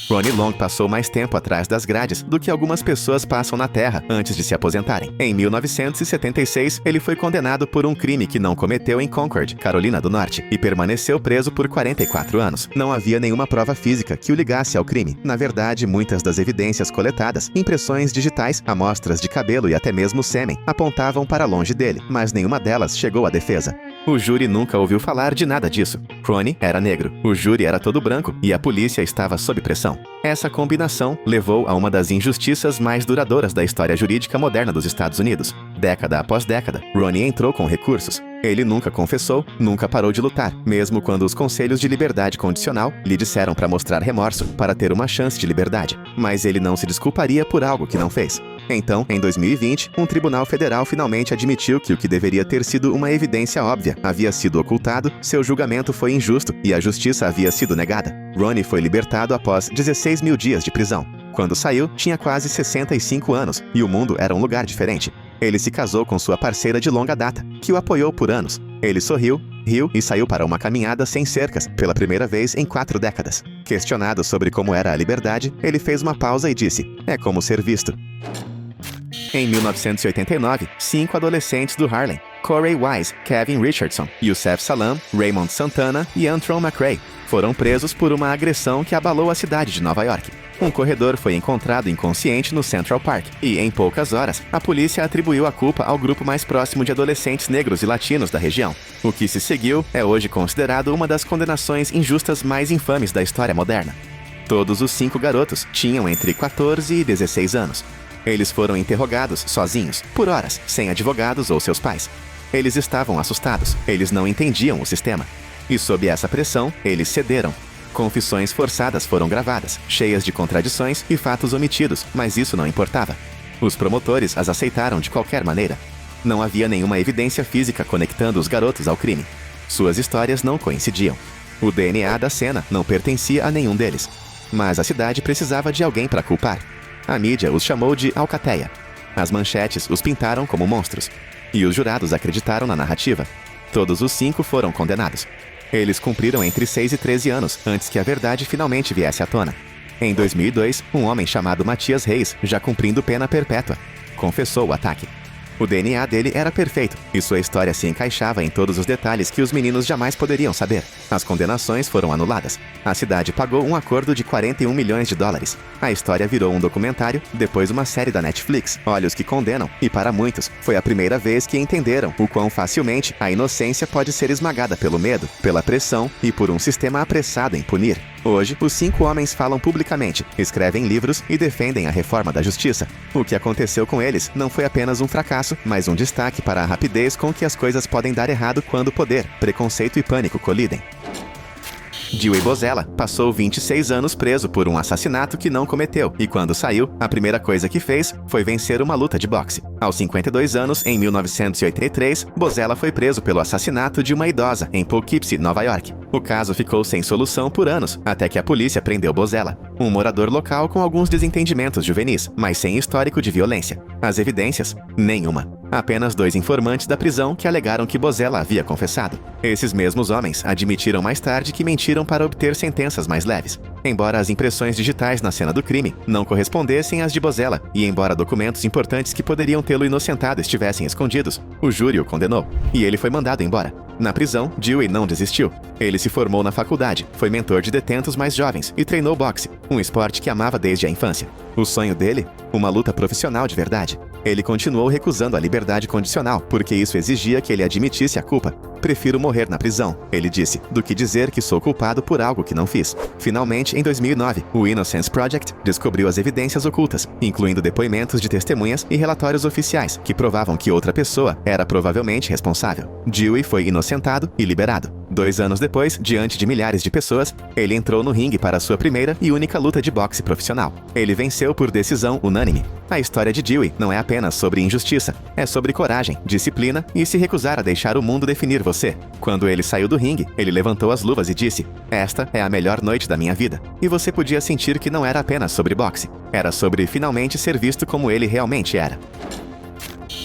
Ronnie Long passou mais tempo atrás das grades do que algumas pessoas passam na Terra antes de se aposentarem. Em 1976, ele foi condenado por um crime que não cometeu em Concord, Carolina do Norte, e permaneceu preso por 44 anos. Não havia nenhuma prova física que o ligasse ao crime. Na verdade, muitas das evidências coletadas, impressões digitais, amostras de cabelo e até mesmo sêmen, apontavam para longe dele, mas nenhuma delas chegou à defesa. O júri nunca ouviu falar de nada disso. Ronnie era negro, o júri era todo branco e a polícia estava sob pressão. Essa combinação levou a uma das injustiças mais duradouras da história jurídica moderna dos Estados Unidos. Década após década, Ronnie entrou com recursos. Ele nunca confessou, nunca parou de lutar, mesmo quando os conselhos de liberdade condicional lhe disseram para mostrar remorso, para ter uma chance de liberdade. Mas ele não se desculparia por algo que não fez. Então, em 2020, um tribunal federal finalmente admitiu que o que deveria ter sido uma evidência óbvia havia sido ocultado, seu julgamento foi injusto e a justiça havia sido negada. Ronnie foi libertado após 16 mil dias de prisão. Quando saiu, tinha quase 65 anos e o mundo era um lugar diferente. Ele se casou com sua parceira de longa data, que o apoiou por anos. Ele sorriu, riu e saiu para uma caminhada sem cercas, pela primeira vez em 4 décadas. Questionado sobre como era a liberdade, ele fez uma pausa e disse: "É como ser visto." Em 1989, 5 adolescentes do Harlem, Corey Wise, Kevin Richardson, Yusef Salaam, Raymond Santana e Antron McRae, foram presos por uma agressão que abalou a cidade de Nova York. Um corredor foi encontrado inconsciente no Central Park e, em poucas horas, a polícia atribuiu a culpa ao grupo mais próximo de adolescentes negros e latinos da região. O que se seguiu é hoje considerado uma das condenações injustas mais infames da história moderna. Todos os 5 garotos tinham entre 14 e 16 anos. Eles foram interrogados sozinhos, por horas, sem advogados ou seus pais. Eles estavam assustados, eles não entendiam o sistema. E sob essa pressão, eles cederam. Confissões forçadas foram gravadas, cheias de contradições e fatos omitidos, mas isso não importava. Os promotores as aceitaram de qualquer maneira. Não havia nenhuma evidência física conectando os garotos ao crime. Suas histórias não coincidiam. O DNA da cena não pertencia a nenhum deles. Mas a cidade precisava de alguém para culpar. A mídia os chamou de alcateia. As manchetes os pintaram como monstros. E os jurados acreditaram na narrativa. Todos os 5 foram condenados. Eles cumpriram entre 6 e 13 anos antes que a verdade finalmente viesse à tona. Em 2002, um homem chamado Matias Reis, já cumprindo pena perpétua, confessou o ataque. O DNA dele era perfeito, e sua história se encaixava em todos os detalhes que os meninos jamais poderiam saber. As condenações foram anuladas. A cidade pagou um acordo de 41 milhões de dólares. A história virou um documentário, depois uma série da Netflix, Olhos que Condenam, e para muitos, foi a primeira vez que entenderam o quão facilmente a inocência pode ser esmagada pelo medo, pela pressão e por um sistema apressado em punir. Hoje, os 5 homens falam publicamente, escrevem livros e defendem a reforma da justiça. O que aconteceu com eles não foi apenas um fracasso, mas um destaque para a rapidez com que as coisas podem dar errado quando poder, preconceito e pânico colidem. Dewey Bozzella passou 26 anos preso por um assassinato que não cometeu, e quando saiu, a primeira coisa que fez foi vencer uma luta de boxe. Aos 52 anos, em 1983, Bozzella foi preso pelo assassinato de uma idosa em Poughkeepsie, Nova York. O caso ficou sem solução por anos, até que a polícia prendeu Bozzella, um morador local com alguns desentendimentos juvenis, mas sem histórico de violência. As evidências? Nenhuma. Apenas 2 informantes da prisão que alegaram que Bozzella havia confessado. Esses mesmos homens admitiram mais tarde que mentiram para obter sentenças mais leves. Embora as impressões digitais na cena do crime não correspondessem às de Bozzella, e embora documentos importantes que poderiam tê-lo inocentado estivessem escondidos, o júri o condenou, e ele foi mandado embora. Na prisão, Dewey não desistiu. Ele se formou na faculdade, foi mentor de detentos mais jovens e treinou boxe, um esporte que amava desde a infância. O sonho dele? Uma luta profissional de verdade. Ele continuou recusando a liberdade condicional, porque isso exigia que ele admitisse a culpa. Prefiro morrer na prisão, ele disse, do que dizer que sou culpado por algo que não fiz. Finalmente, em 2009, o Innocence Project descobriu as evidências ocultas, incluindo depoimentos de testemunhas e relatórios oficiais que provavam que outra pessoa era provavelmente responsável. Dewey foi inocentado e liberado. 2 anos depois, diante de milhares de pessoas, ele entrou no ringue para sua primeira e única luta de boxe profissional. Ele venceu por decisão unânime. A história de Dewey não é apenas sobre injustiça, é sobre coragem, disciplina e se recusar a deixar o mundo definir você. Quando ele saiu do ringue, ele levantou as luvas e disse: "Esta é a melhor noite da minha vida." E você podia sentir que não era apenas sobre boxe, era sobre finalmente ser visto como ele realmente era.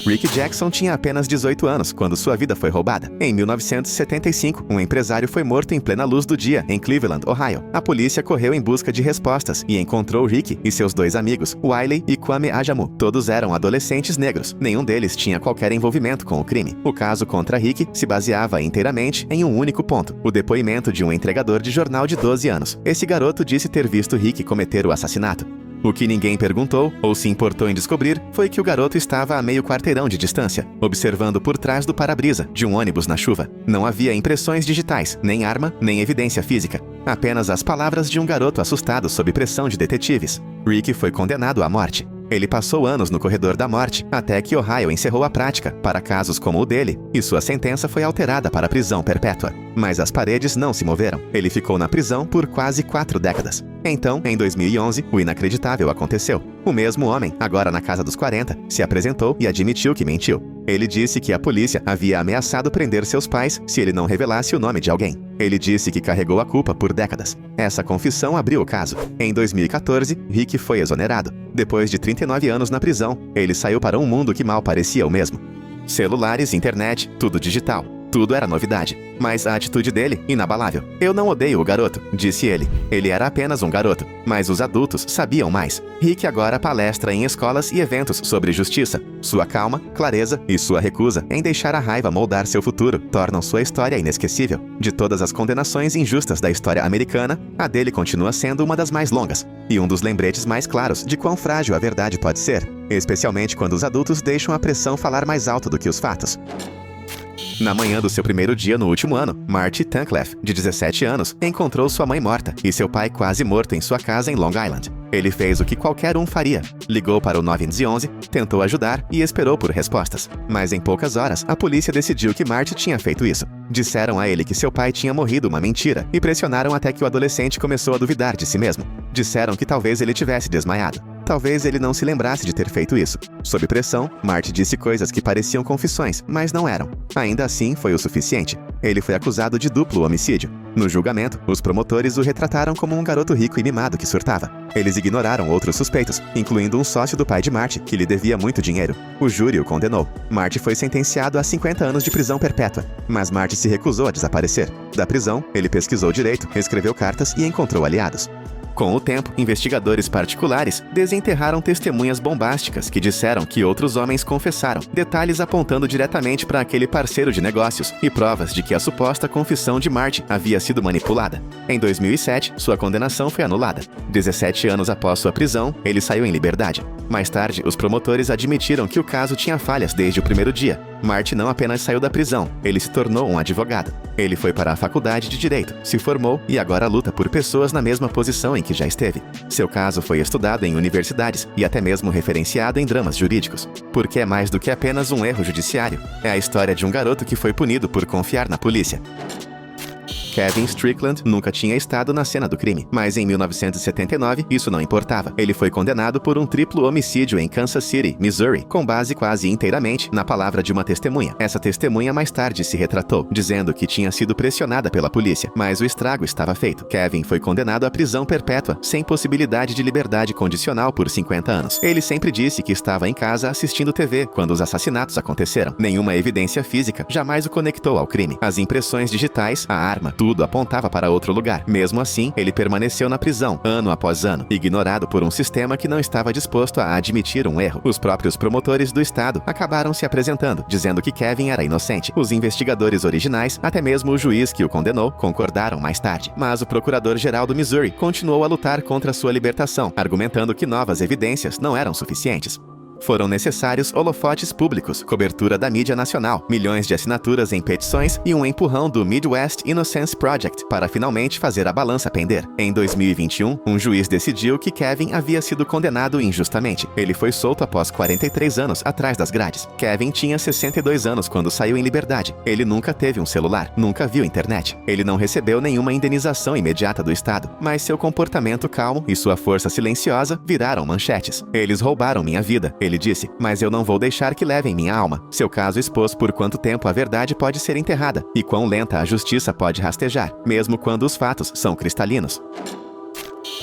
Ricky Jackson tinha apenas 18 anos quando sua vida foi roubada. Em 1975, um empresário foi morto em plena luz do dia, em Cleveland, Ohio. A polícia correu em busca de respostas e encontrou Ricky e seus 2 amigos, Wiley e Kwame Ajamu. Todos eram adolescentes negros. Nenhum deles tinha qualquer envolvimento com o crime. O caso contra Ricky se baseava inteiramente em um único ponto: o depoimento de um entregador de jornal de 12 anos. Esse garoto disse ter visto Ricky cometer o assassinato. O que ninguém perguntou, ou se importou em descobrir, foi que o garoto estava a meio quarteirão de distância, observando por trás do para-brisa de um ônibus na chuva. Não havia impressões digitais, nem arma, nem evidência física. Apenas as palavras de um garoto assustado sob pressão de detetives. Ricky foi condenado à morte. Ele passou anos no corredor da morte, até que Ohio encerrou a prática para casos como o dele, e sua sentença foi alterada para prisão perpétua. Mas as paredes não se moveram. Ele ficou na prisão por quase 4 décadas. Então, em 2011, o inacreditável aconteceu. O mesmo homem, agora na casa dos 40, se apresentou e admitiu que mentiu. Ele disse que a polícia havia ameaçado prender seus pais se ele não revelasse o nome de alguém. Ele disse que carregou a culpa por décadas. Essa confissão abriu o caso. Em 2014, Ricky foi exonerado. Depois de 39 anos na prisão, ele saiu para um mundo que mal parecia o mesmo. Celulares, internet, tudo digital. Tudo era novidade. Mas a atitude dele, inabalável. "Eu não odeio o garoto", disse ele. Ele era apenas um garoto. Mas os adultos sabiam mais. Rick agora palestra em escolas e eventos sobre justiça. Sua calma, clareza e sua recusa em deixar a raiva moldar seu futuro tornam sua história inesquecível. De todas as condenações injustas da história americana, a dele continua sendo uma das mais longas. E um dos lembretes mais claros de quão frágil a verdade pode ser. Especialmente quando os adultos deixam a pressão falar mais alto do que os fatos. Na manhã do seu primeiro dia no último ano, Marty Tankleff, de 17 anos, encontrou sua mãe morta e seu pai quase morto em sua casa em Long Island. Ele fez o que qualquer um faria. Ligou para o 911, tentou ajudar e esperou por respostas. Mas em poucas horas, a polícia decidiu que Marty tinha feito isso. Disseram a ele que seu pai tinha morrido uma mentira e pressionaram até que o adolescente começou a duvidar de si mesmo. Disseram que talvez ele tivesse desmaiado. Talvez ele não se lembrasse de ter feito isso. Sob pressão, Marty disse coisas que pareciam confissões, mas não eram. Ainda assim, foi o suficiente. Ele foi acusado de duplo homicídio. No julgamento, os promotores o retrataram como um garoto rico e mimado que surtava. Eles ignoraram outros suspeitos, incluindo um sócio do pai de Marty, que lhe devia muito dinheiro. O júri o condenou. Marty foi sentenciado a 50 anos de prisão perpétua, mas Marty se recusou a desaparecer. Da prisão, ele pesquisou direito, escreveu cartas e encontrou aliados. Com o tempo, investigadores particulares desenterraram testemunhas bombásticas que disseram que outros homens confessaram, detalhes apontando diretamente para aquele parceiro de negócios e provas de que a suposta confissão de Marty havia sido manipulada. Em 2007, sua condenação foi anulada. 17 anos após sua prisão, ele saiu em liberdade. Mais tarde, os promotores admitiram que o caso tinha falhas desde o primeiro dia. Marty não apenas saiu da prisão, ele se tornou um advogado. Ele foi para a faculdade de Direito, se formou e agora luta por pessoas na mesma posição em que já esteve. Seu caso foi estudado em universidades e até mesmo referenciado em dramas jurídicos. Porque é mais do que apenas um erro judiciário. É a história de um garoto que foi punido por confiar na polícia. Kevin Strickland nunca tinha estado na cena do crime, mas em 1979 isso não importava. Ele foi condenado por um triplo homicídio em Kansas City, Missouri, com base quase inteiramente na palavra de uma testemunha. Essa testemunha mais tarde se retratou, dizendo que tinha sido pressionada pela polícia, mas o estrago estava feito. Kevin foi condenado à prisão perpétua, sem possibilidade de liberdade condicional por 50 anos. Ele sempre disse que estava em casa assistindo TV quando os assassinatos aconteceram. Nenhuma evidência física jamais o conectou ao crime. As impressões digitais, a arma, tudo apontava para outro lugar. Mesmo assim, ele permaneceu na prisão, ano após ano, ignorado por um sistema que não estava disposto a admitir um erro. Os próprios promotores do estado acabaram se apresentando, dizendo que Kevin era inocente. Os investigadores originais, até mesmo o juiz que o condenou, concordaram mais tarde. Mas o procurador-geral do Missouri continuou a lutar contra sua libertação, argumentando que novas evidências não eram suficientes. Foram necessários holofotes públicos, cobertura da mídia nacional, milhões de assinaturas em petições e um empurrão do Midwest Innocence Project para finalmente fazer a balança pender. Em 2021, um juiz decidiu que Kevin havia sido condenado injustamente. Ele foi solto após 43 anos atrás das grades. Kevin tinha 62 anos quando saiu em liberdade. Ele nunca teve um celular, nunca viu internet. Ele não recebeu nenhuma indenização imediata do Estado, mas seu comportamento calmo e sua força silenciosa viraram manchetes. Eles roubaram minha vida, ele disse, mas eu não vou deixar que levem minha alma. Seu caso expôs por quanto tempo a verdade pode ser enterrada e quão lenta a justiça pode rastejar, mesmo quando os fatos são cristalinos.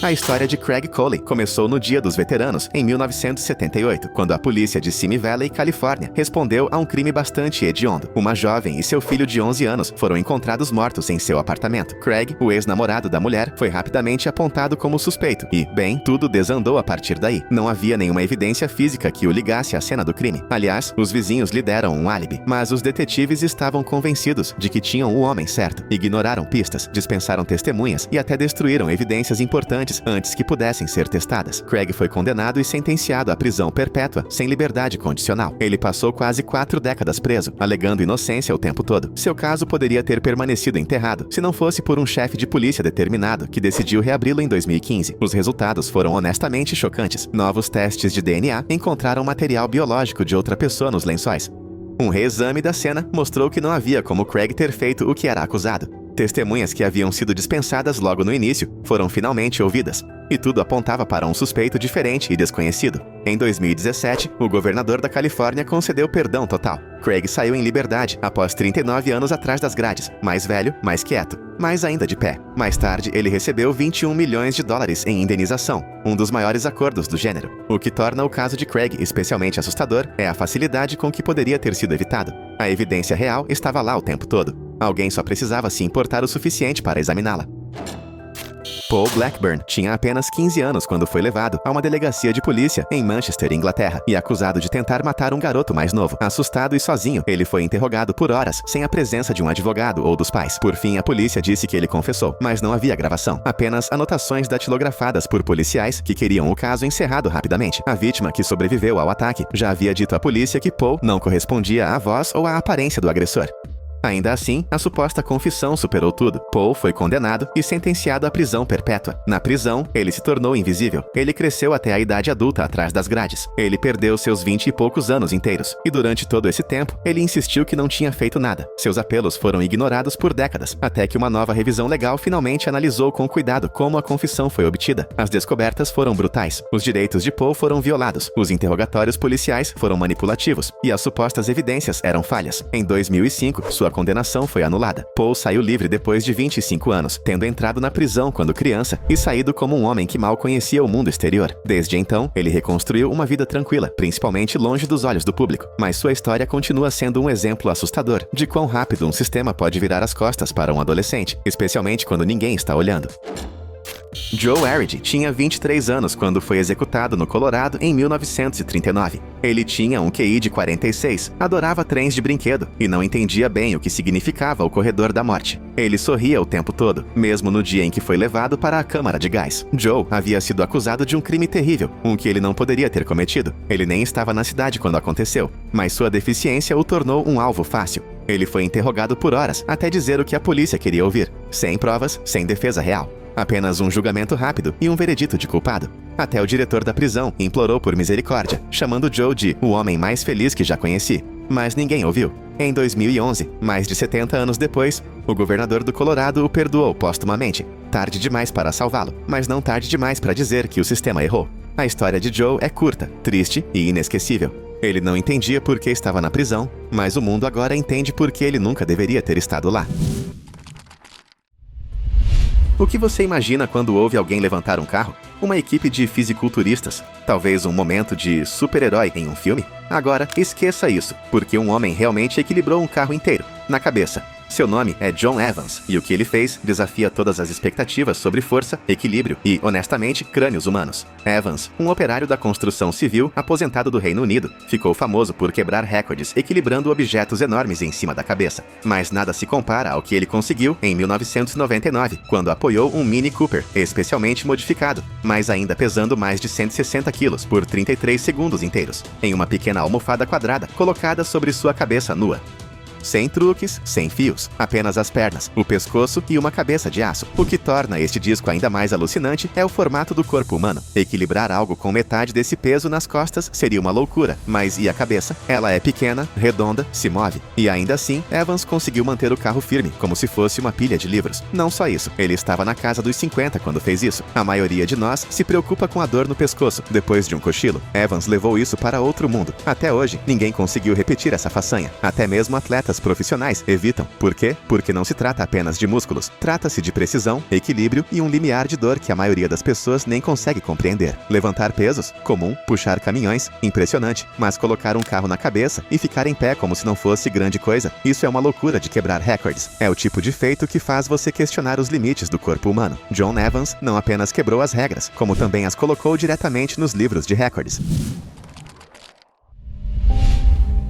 A história de Craig Coley começou no Dia dos Veteranos, em 1978, quando a polícia de Simi Valley, Califórnia, respondeu a um crime bastante hediondo. Uma jovem e seu filho de 11 anos foram encontrados mortos em seu apartamento. Craig, o ex-namorado da mulher, foi rapidamente apontado como suspeito e, bem, tudo desandou a partir daí. Não havia nenhuma evidência física que o ligasse à cena do crime. Aliás, os vizinhos lhe deram um álibi, mas os detetives estavam convencidos de que tinham o homem certo. Ignoraram pistas, dispensaram testemunhas e até destruíram evidências importantes antes que pudessem ser testadas. Craig foi condenado e sentenciado à prisão perpétua, sem liberdade condicional. Ele passou quase 4 décadas preso, alegando inocência o tempo todo. Seu caso poderia ter permanecido enterrado, se não fosse por um chefe de polícia determinado, que decidiu reabri-lo em 2015. Os resultados foram honestamente chocantes. Novos testes de DNA encontraram material biológico de outra pessoa nos lençóis. Um reexame da cena mostrou que não havia como Craig ter feito o que era acusado. Testemunhas que haviam sido dispensadas logo no início foram finalmente ouvidas, e tudo apontava para um suspeito diferente e desconhecido. Em 2017, o governador da Califórnia concedeu perdão total. Craig saiu em liberdade após 39 anos atrás das grades, mais velho, mais quieto, mas ainda de pé. Mais tarde, ele recebeu 21 milhões de dólares em indenização, um dos maiores acordos do gênero. O que torna o caso de Craig especialmente assustador é a facilidade com que poderia ter sido evitado. A evidência real estava lá o tempo todo. Alguém só precisava se importar o suficiente para examiná-la. Paul Blackburn tinha apenas 15 anos quando foi levado a uma delegacia de polícia em Manchester, Inglaterra, e acusado de tentar matar um garoto mais novo. Assustado e sozinho, ele foi interrogado por horas, sem a presença de um advogado ou dos pais. Por fim, a polícia disse que ele confessou, mas não havia gravação. Apenas anotações datilografadas por policiais que queriam o caso encerrado rapidamente. A vítima, que sobreviveu ao ataque, já havia dito à polícia que Paul não correspondia à voz ou à aparência do agressor. Ainda assim, a suposta confissão superou tudo. Paul foi condenado e sentenciado à prisão perpétua. Na prisão, ele se tornou invisível. Ele cresceu até a idade adulta atrás das grades. Ele perdeu seus 20 e poucos anos inteiros. E durante todo esse tempo, ele insistiu que não tinha feito nada. Seus apelos foram ignorados por décadas, até que uma nova revisão legal finalmente analisou com cuidado como a confissão foi obtida. As descobertas foram brutais. Os direitos de Paul foram violados. Os interrogatórios policiais foram manipulativos. E as supostas evidências eram falhas. Em 2005, sua condenação foi anulada. Paul saiu livre depois de 25 anos, tendo entrado na prisão quando criança e saído como um homem que mal conhecia o mundo exterior. Desde então, ele reconstruiu uma vida tranquila, principalmente longe dos olhos do público. Mas sua história continua sendo um exemplo assustador de quão rápido um sistema pode virar as costas para um adolescente, especialmente quando ninguém está olhando. Joe Aridi tinha 23 anos quando foi executado no Colorado em 1939. Ele tinha um QI de 46, adorava trens de brinquedo e não entendia bem o que significava o corredor da morte. Ele sorria o tempo todo, mesmo no dia em que foi levado para a câmara de gás. Joe havia sido acusado de um crime terrível, um que ele não poderia ter cometido. Ele nem estava na cidade quando aconteceu, mas sua deficiência o tornou um alvo fácil. Ele foi interrogado por horas até dizer o que a polícia queria ouvir, sem provas, sem defesa real. Apenas um julgamento rápido e um veredito de culpado. Até o diretor da prisão implorou por misericórdia, chamando Joe de o homem mais feliz que já conheci. Mas ninguém ouviu. Em 2011, mais de 70 anos depois, o governador do Colorado o perdoou póstumamente. Tarde demais para salvá-lo, mas não tarde demais para dizer que o sistema errou. A história de Joe é curta, triste e inesquecível. Ele não entendia por que estava na prisão, mas o mundo agora entende por que ele nunca deveria ter estado lá. O que você imagina quando ouve alguém levantar um carro? Uma equipe de fisiculturistas? Talvez um momento de super-herói em um filme? Agora, esqueça isso, porque um homem realmente equilibrou um carro inteiro. na cabeça. Seu nome é John Evans, e o que ele fez desafia todas as expectativas sobre força, equilíbrio e, honestamente, crânios humanos. Evans, um operário da construção civil aposentado do Reino Unido, ficou famoso por quebrar recordes equilibrando objetos enormes em cima da cabeça. Mas nada se compara ao que ele conseguiu em 1999, quando apoiou um Mini Cooper, especialmente modificado, mas ainda pesando mais de 160 quilos por 33 segundos inteiros, em uma pequena almofada quadrada colocada sobre sua cabeça nua. Sem truques, sem fios, apenas as pernas, o pescoço e uma cabeça de aço. O que torna este disco ainda mais alucinante é o formato do corpo humano. Equilibrar algo com metade desse peso nas costas seria uma loucura, mas e a cabeça? Ela é pequena, redonda, se move. E ainda assim, Evans conseguiu manter o carro firme, como se fosse uma pilha de livros. Não só isso, ele estava na casa dos 50 quando fez isso. A maioria de nós se preocupa com a dor no pescoço, depois de um cochilo. Evans levou isso para outro mundo. Até hoje, ninguém conseguiu repetir essa façanha. Até mesmo atletas profissionais evitam. Por quê? Porque não se trata apenas de músculos. Trata-se de precisão, equilíbrio e um limiar de dor que a maioria das pessoas nem consegue compreender. Levantar pesos? Comum. Puxar caminhões? Impressionante. Mas colocar um carro na cabeça e ficar em pé como se não fosse grande coisa? Isso é uma loucura de quebrar recordes. É o tipo de feito que faz você questionar os limites do corpo humano. John Evans não apenas quebrou as regras, como também as colocou diretamente nos livros de recordes.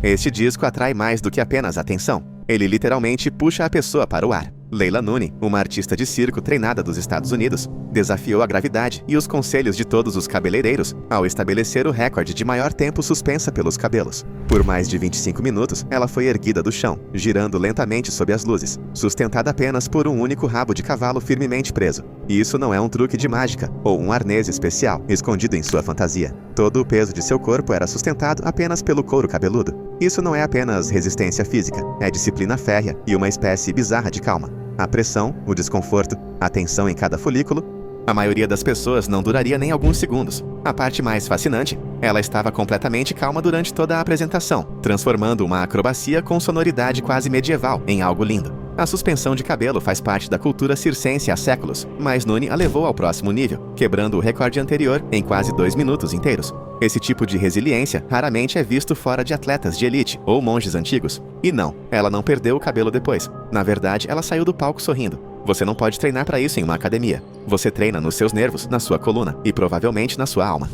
Este disco atrai mais do que apenas atenção. Ele literalmente puxa a pessoa para o ar. Leila Nuni, uma artista de circo treinada dos Estados Unidos, desafiou a gravidade e os conselhos de todos os cabeleireiros ao estabelecer o recorde de maior tempo suspensa pelos cabelos. Por mais de 25 minutos, ela foi erguida do chão, girando lentamente sob as luzes, sustentada apenas por um único rabo de cavalo firmemente preso. E isso não é um truque de mágica ou um arnês especial escondido em sua fantasia. Todo o peso de seu corpo era sustentado apenas pelo couro cabeludo. Isso não é apenas resistência física, é disciplina férrea e uma espécie bizarra de calma. A pressão, o desconforto, a tensão em cada folículo. A maioria das pessoas não duraria nem alguns segundos. A parte mais fascinante, ela estava completamente calma durante toda a apresentação, transformando uma acrobacia com sonoridade quase medieval em algo lindo. A suspensão de cabelo faz parte da cultura circense há séculos, mas Nuni a levou ao próximo nível, quebrando o recorde anterior em quase 2 minutos inteiros. Esse tipo de resiliência raramente é visto fora de atletas de elite ou monges antigos. E não, ela não perdeu o cabelo depois. Na verdade, ela saiu do palco sorrindo. Você não pode treinar para isso em uma academia. Você treina nos seus nervos, na sua coluna e provavelmente na sua alma.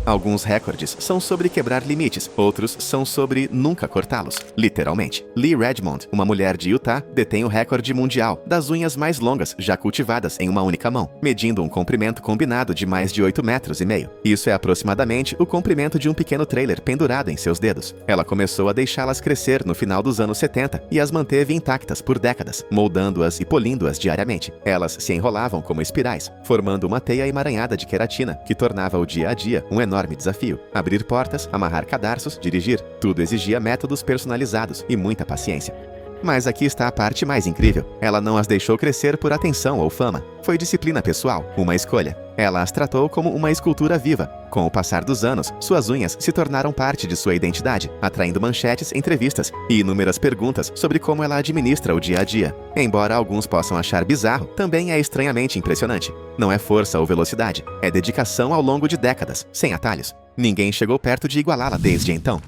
Alguns recordes são sobre quebrar limites, outros são sobre nunca cortá-los, literalmente. Lee Redmond, uma mulher de Utah, detém o recorde mundial das unhas mais longas já cultivadas em uma única mão, medindo um comprimento combinado de mais de 8,5 metros. Isso é aproximadamente o comprimento de um pequeno trailer pendurado em seus dedos. Ela começou a deixá-las crescer no final dos anos 70 e as manteve intactas por décadas, moldando-as e polindo-as diariamente. Elas se enrolavam como espirais, formando uma teia emaranhada de queratina, que tornava o dia a dia um enorme desafio. Abrir portas, amarrar cadarços, dirigir, tudo exigia métodos personalizados e muita paciência. Mas aqui está a parte mais incrível. Ela não as deixou crescer por atenção ou fama. Foi disciplina pessoal, uma escolha. Ela as tratou como uma escultura viva. Com o passar dos anos, suas unhas se tornaram parte de sua identidade, atraindo manchetes, entrevistas e inúmeras perguntas sobre como ela administra o dia a dia. Embora alguns possam achar bizarro, também é estranhamente impressionante. Não é força ou velocidade, é dedicação ao longo de décadas, sem atalhos. Ninguém chegou perto de igualá-la desde então.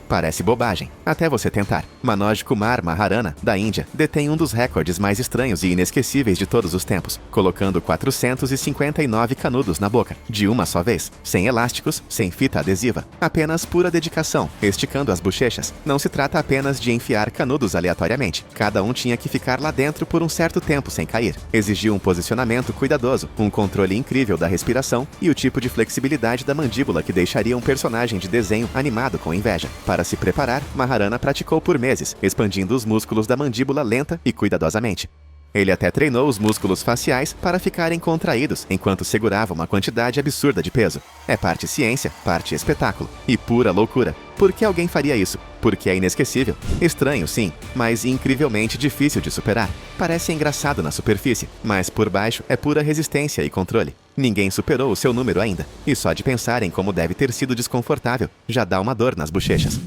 Parece bobagem, até você tentar. Manoj Kumar Maharana, da Índia, detém um dos recordes mais estranhos e inesquecíveis de todos os tempos, colocando 459 canudos na boca, de uma só vez, sem elásticos, sem fita adesiva, apenas pura dedicação, esticando as bochechas. Não se trata apenas de enfiar canudos aleatoriamente, cada um tinha que ficar lá dentro por um certo tempo sem cair. Exigiu um posicionamento cuidadoso, um controle incrível da respiração e o tipo de flexibilidade da mandíbula que deixaria um personagem de desenho animado com inveja. Para se preparar, Maharana praticou por meses, expandindo os músculos da mandíbula lenta e cuidadosamente. Ele até treinou os músculos faciais para ficarem contraídos enquanto segurava uma quantidade absurda de peso. É parte ciência, parte espetáculo e pura loucura. Por que alguém faria isso? Porque é inesquecível. Estranho, sim, mas incrivelmente difícil de superar. Parece engraçado na superfície, mas por baixo é pura resistência e controle. Ninguém superou o seu número ainda, e só de pensar em como deve ter sido desconfortável, já dá uma dor nas bochechas.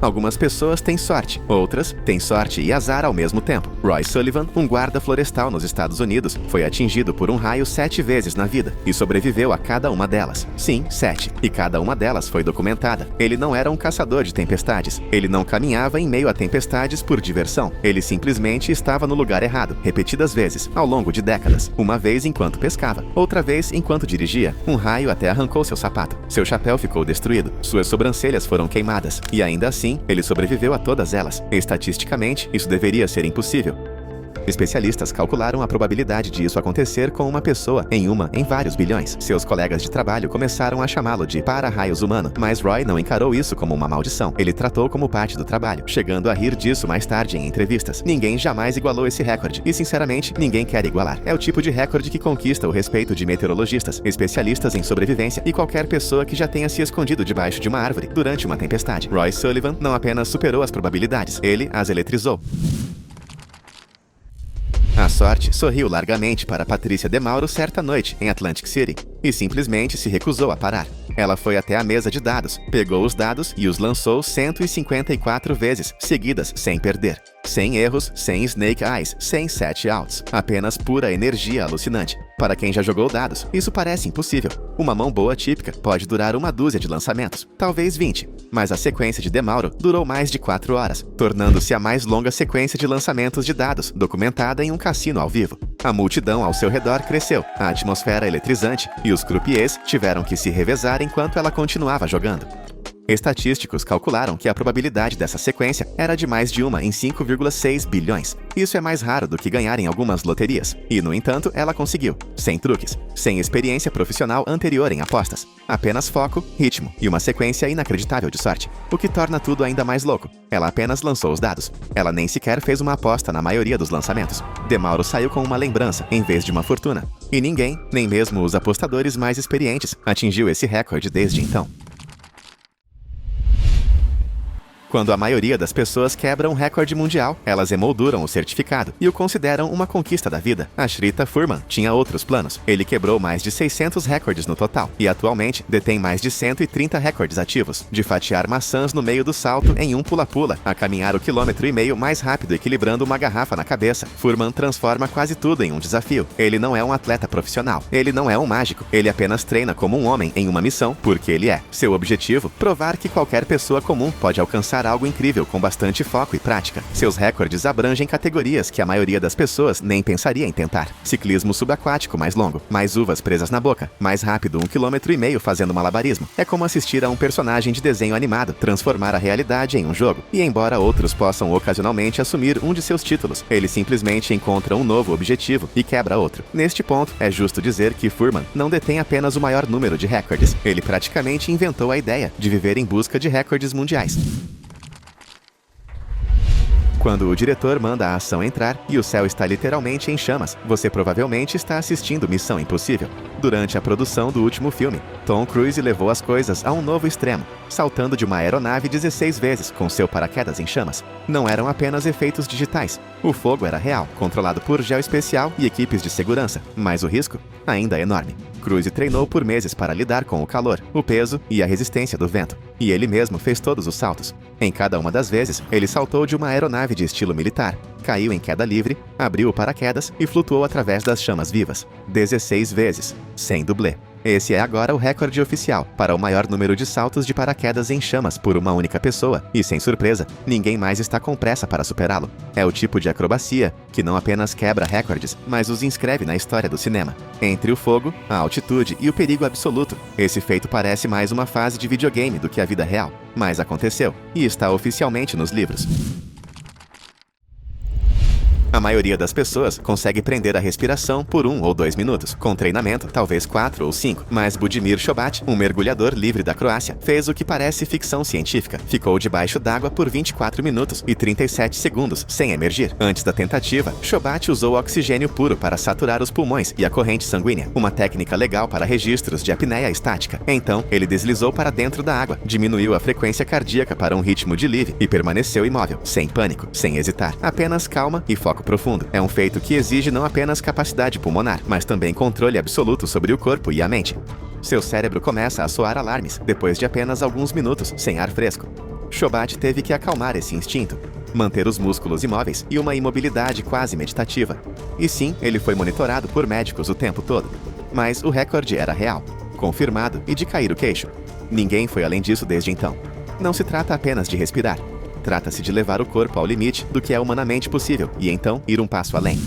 Algumas pessoas têm sorte, outras têm sorte e azar ao mesmo tempo. Roy Sullivan, um guarda florestal nos Estados Unidos, foi atingido por um raio 7 vezes na vida e sobreviveu a cada uma delas. Sim, 7. E cada uma delas foi documentada. Ele não era um caçador de tempestades. Ele não caminhava em meio a tempestades por diversão. Ele simplesmente estava no lugar errado, repetidas vezes, ao longo de décadas. Uma vez enquanto pescava, outra vez enquanto dirigia. Um raio até arrancou seu sapato. Seu chapéu ficou destruído. Suas sobrancelhas foram queimadas. E ainda assim, ele sobreviveu a todas elas. Estatisticamente, isso deveria ser impossível. Especialistas calcularam a probabilidade de isso acontecer com uma pessoa em vários bilhões. Seus colegas de trabalho começaram a chamá-lo de para-raios humano, mas Roy não encarou isso como uma maldição. Ele tratou como parte do trabalho, chegando a rir disso mais tarde em entrevistas. Ninguém jamais igualou esse recorde, e sinceramente, ninguém quer igualar. É o tipo de recorde que conquista o respeito de meteorologistas, especialistas em sobrevivência e qualquer pessoa que já tenha se escondido debaixo de uma árvore durante uma tempestade. Roy Sullivan não apenas superou as probabilidades, ele as eletrizou. A sorte sorriu largamente para Patrícia DeMauro certa noite, em Atlantic City, e simplesmente se recusou a parar. Ela foi até a mesa de dados, pegou os dados e os lançou 154 vezes, seguidas, sem perder. Sem erros, sem snake eyes, sem 7 outs. Apenas pura energia alucinante. Para quem já jogou dados, isso parece impossível. Uma mão boa típica pode durar uma dúzia de lançamentos, talvez 20. Mas a sequência de DeMauro durou mais de 4 horas, tornando-se a mais longa sequência de lançamentos de dados, documentada em um cassino ao vivo. A multidão ao seu redor cresceu, a atmosfera eletrizante, e os croupiers tiveram que se revezar enquanto ela continuava jogando. Estatísticos calcularam que a probabilidade dessa sequência era de mais de 1 em 5,6 bilhões. Isso é mais raro do que ganhar em algumas loterias. E, no entanto, ela conseguiu. Sem truques, sem experiência profissional anterior em apostas. Apenas foco, ritmo e uma sequência inacreditável de sorte. O que torna tudo ainda mais louco. Ela apenas lançou os dados. Ela nem sequer fez uma aposta na maioria dos lançamentos. DeMauro saiu com uma lembrança, em vez de uma fortuna. E ninguém, nem mesmo os apostadores mais experientes, atingiu esse recorde desde então. Quando a maioria das pessoas quebra um recorde mundial, elas emolduram o certificado e o consideram uma conquista da vida. A Shrita Furman tinha outros planos. Ele quebrou mais de 600 recordes no total e atualmente detém mais de 130 recordes ativos, de fatiar maçãs no meio do salto em um pula-pula, a caminhar o 1,5 km mais rápido equilibrando uma garrafa na cabeça. Furman transforma quase tudo em um desafio. Ele não é um atleta profissional. Ele não é um mágico. Ele apenas treina como um homem em uma missão porque ele é. Seu objetivo, provar que qualquer pessoa comum pode alcançar algo incrível com bastante foco e prática. Seus recordes abrangem categorias que a maioria das pessoas nem pensaria em tentar. Ciclismo subaquático mais longo, mais uvas presas na boca, mais rápido 1,5 km fazendo malabarismo. É como assistir a um personagem de desenho animado transformar a realidade em um jogo. E embora outros possam ocasionalmente assumir um de seus títulos, ele simplesmente encontra um novo objetivo e quebra outro. Neste ponto, é justo dizer que Furman não detém apenas o maior número de recordes. Ele praticamente inventou a ideia de viver em busca de recordes mundiais. Quando o diretor manda a ação entrar e o céu está literalmente em chamas, você provavelmente está assistindo Missão Impossível. Durante a produção do último filme, Tom Cruise levou as coisas a um novo extremo, saltando de uma aeronave 16 vezes com seu paraquedas em chamas. Não eram apenas efeitos digitais. O fogo era real, controlado por gel especial e equipes de segurança, mas o risco ainda é enorme. Cruise treinou por meses para lidar com o calor, o peso e a resistência do vento, e ele mesmo fez todos os saltos. Em cada uma das vezes, ele saltou de uma aeronave de estilo militar, caiu em queda livre, abriu o paraquedas e flutuou através das chamas vivas. 16 vezes, sem dublê. Esse é agora o recorde oficial para o maior número de saltos de paraquedas em chamas por uma única pessoa, e sem surpresa, ninguém mais está com pressa para superá-lo. É o tipo de acrobacia que não apenas quebra recordes, mas os inscreve na história do cinema. Entre o fogo, a altitude e o perigo absoluto, esse feito parece mais uma fase de videogame do que a vida real, mas aconteceu, e está oficialmente nos livros. A maioria das pessoas consegue prender a respiração por 1 ou 2 minutos. Com treinamento, talvez 4 ou 5. Mas Budimir Šobat, um mergulhador livre da Croácia, fez o que parece ficção científica. Ficou debaixo d'água por 24 minutos e 37 segundos, sem emergir. Antes da tentativa, Šobat usou oxigênio puro para saturar os pulmões e a corrente sanguínea, uma técnica legal para registros de apneia estática. Então, ele deslizou para dentro da água, diminuiu a frequência cardíaca para um ritmo de Liv e permaneceu imóvel, sem pânico, sem hesitar. Apenas calma e foco profundo. É um feito que exige não apenas capacidade pulmonar, mas também controle absoluto sobre o corpo e a mente. Seu cérebro começa a soar alarmes depois de apenas alguns minutos sem ar fresco. Shobat teve que acalmar esse instinto, manter os músculos imóveis e uma imobilidade quase meditativa. E sim, ele foi monitorado por médicos o tempo todo. Mas o recorde era real, confirmado e de cair o queixo. Ninguém foi além disso desde então. Não se trata apenas de respirar. Trata-se de levar o corpo ao limite do que é humanamente possível e então ir um passo além.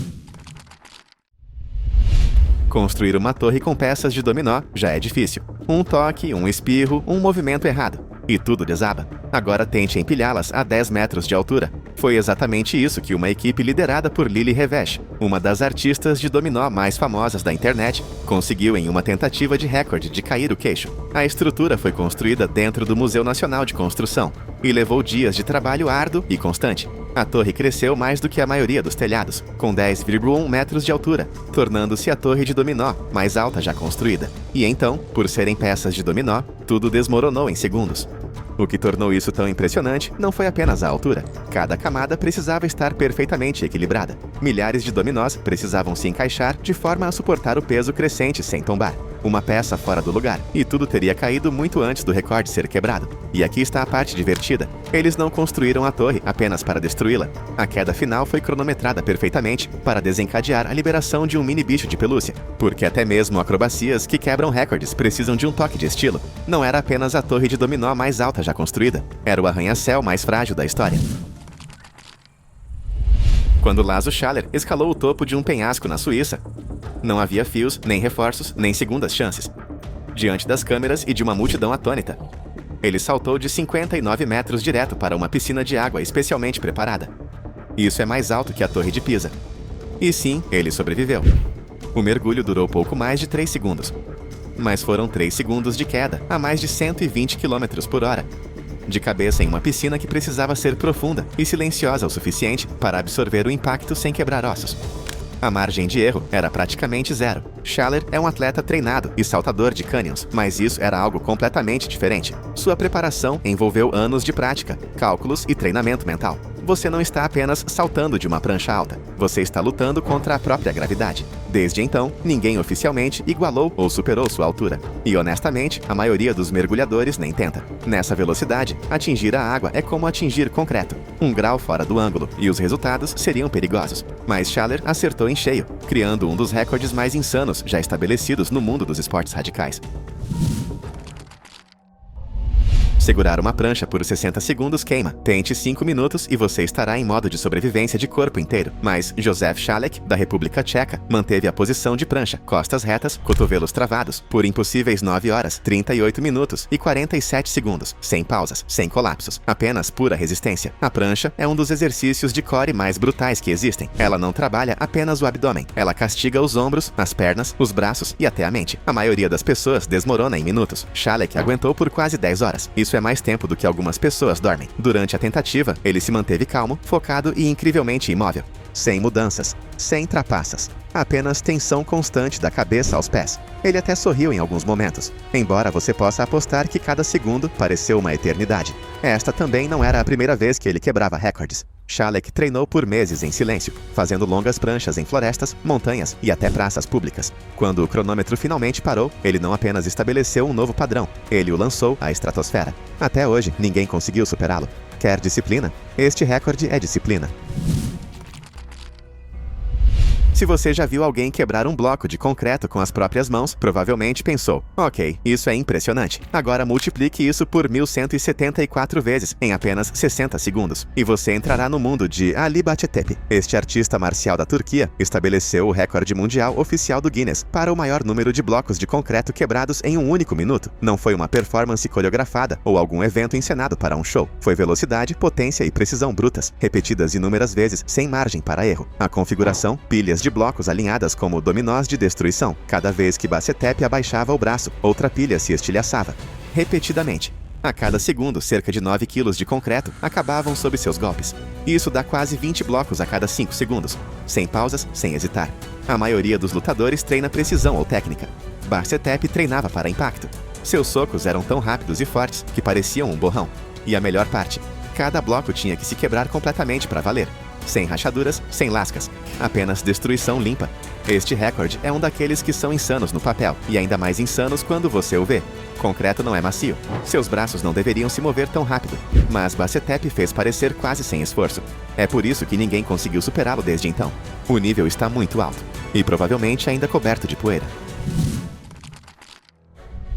Construir uma torre com peças de dominó já é difícil. Um toque, um espirro, um movimento errado. E tudo desaba. Agora tente empilhá-las a 10 metros de altura. Foi exatamente isso que uma equipe liderada por Lily Revesh, uma das artistas de dominó mais famosas da internet, conseguiu em uma tentativa de recorde de cair o queixo. A estrutura foi construída dentro do Museu Nacional de Construção e levou dias de trabalho árduo e constante. A torre cresceu mais do que a maioria dos telhados, com 10,1 metros de altura, tornando-se a torre de dominó mais alta já construída. E então, por serem peças de dominó, tudo desmoronou em segundos. O que tornou isso tão impressionante não foi apenas a altura. Cada camada precisava estar perfeitamente equilibrada. Milhares de dominós precisavam se encaixar de forma a suportar o peso crescente sem tombar. Uma peça fora do lugar, e tudo teria caído muito antes do recorde ser quebrado. E aqui está a parte divertida. Eles não construíram a torre apenas para destruí-la. A queda final foi cronometrada perfeitamente para desencadear a liberação de um mini bicho de pelúcia. Porque até mesmo acrobacias que quebram recordes precisam de um toque de estilo. Não era apenas a torre de dominó mais alta já construída. Era o arranha-céu mais frágil da história. Quando Laszlo Schaller escalou o topo de um penhasco na Suíça, não havia fios, nem reforços, nem segundas chances. Diante das câmeras e de uma multidão atônita, ele saltou de 59 metros direto para uma piscina de água especialmente preparada. Isso é mais alto que a Torre de Pisa. E sim, ele sobreviveu. O mergulho durou pouco mais de 3 segundos. Mas foram 3 segundos de queda, a mais de 120 km por hora. De cabeça em uma piscina que precisava ser profunda e silenciosa o suficiente para absorver o impacto sem quebrar ossos. A margem de erro era praticamente zero. Schaller é um atleta treinado e saltador de canyons, mas isso era algo completamente diferente. Sua preparação envolveu anos de prática, cálculos e treinamento mental. Você não está apenas saltando de uma prancha alta, você está lutando contra a própria gravidade. Desde então, ninguém oficialmente igualou ou superou sua altura. E honestamente, a maioria dos mergulhadores nem tenta. Nessa velocidade, atingir a água é como atingir concreto, um grau fora do ângulo, e os resultados seriam perigosos. Mas Schaller acertou em cheio, criando um dos recordes mais insanos já estabelecidos no mundo dos esportes radicais. Segurar uma prancha por 60 segundos queima. Tente 5 minutos e você estará em modo de sobrevivência de corpo inteiro. Mas Josef Šálek, da República Tcheca, manteve a posição de prancha, costas retas, cotovelos travados, por impossíveis 9 horas, 38 minutos e 47 segundos, sem pausas, sem colapsos, apenas pura resistência. A prancha é um dos exercícios de core mais brutais que existem. Ela não trabalha apenas o abdômen, ela castiga os ombros, as pernas, os braços e até a mente. A maioria das pessoas desmorona em minutos. Šálek aguentou por quase 10 horas. Isso é mais tempo do que algumas pessoas dormem. Durante a tentativa, ele se manteve calmo, focado e incrivelmente imóvel. Sem mudanças, sem trapaças, apenas tensão constante da cabeça aos pés. Ele até sorriu em alguns momentos, embora você possa apostar que cada segundo pareceu uma eternidade. Esta também não era a primeira vez que ele quebrava recordes. Šálek treinou por meses em silêncio, fazendo longas pranchas em florestas, montanhas e até praças públicas. Quando o cronômetro finalmente parou, ele não apenas estabeleceu um novo padrão, ele o lançou à estratosfera. Até hoje, ninguém conseguiu superá-lo. Quer disciplina? Este recorde é disciplina. Se você já viu alguém quebrar um bloco de concreto com as próprias mãos, provavelmente pensou, ok, isso é impressionante. Agora multiplique isso por 1174 vezes em apenas 60 segundos. E você entrará no mundo de Ali Bahçetepe. Este artista marcial da Turquia estabeleceu o recorde mundial oficial do Guinness para o maior número de blocos de concreto quebrados em um único minuto. Não foi uma performance coreografada ou algum evento encenado para um show. Foi velocidade, potência e precisão brutas, repetidas inúmeras vezes sem margem para erro. A configuração, pilhas de blocos alinhadas como dominós de destruição. Cada vez que Bahçetepe abaixava o braço, outra pilha se estilhaçava. Repetidamente. A cada segundo, cerca de 9 quilos de concreto acabavam sob seus golpes. Isso dá quase 20 blocos a cada 5 segundos. Sem pausas, sem hesitar. A maioria dos lutadores treina precisão ou técnica. Bahçetepe treinava para impacto. Seus socos eram tão rápidos e fortes que pareciam um borrão. E a melhor parte, cada bloco tinha que se quebrar completamente para valer. sem rachaduras, sem lascas. Apenas destruição limpa. Este recorde é um daqueles que são insanos no papel, e ainda mais insanos quando você o vê. Concreto não é macio. Seus braços não deveriam se mover tão rápido, mas Bacetep fez parecer quase sem esforço. É por isso que ninguém conseguiu superá-lo desde então. O nível está muito alto, e provavelmente ainda coberto de poeira.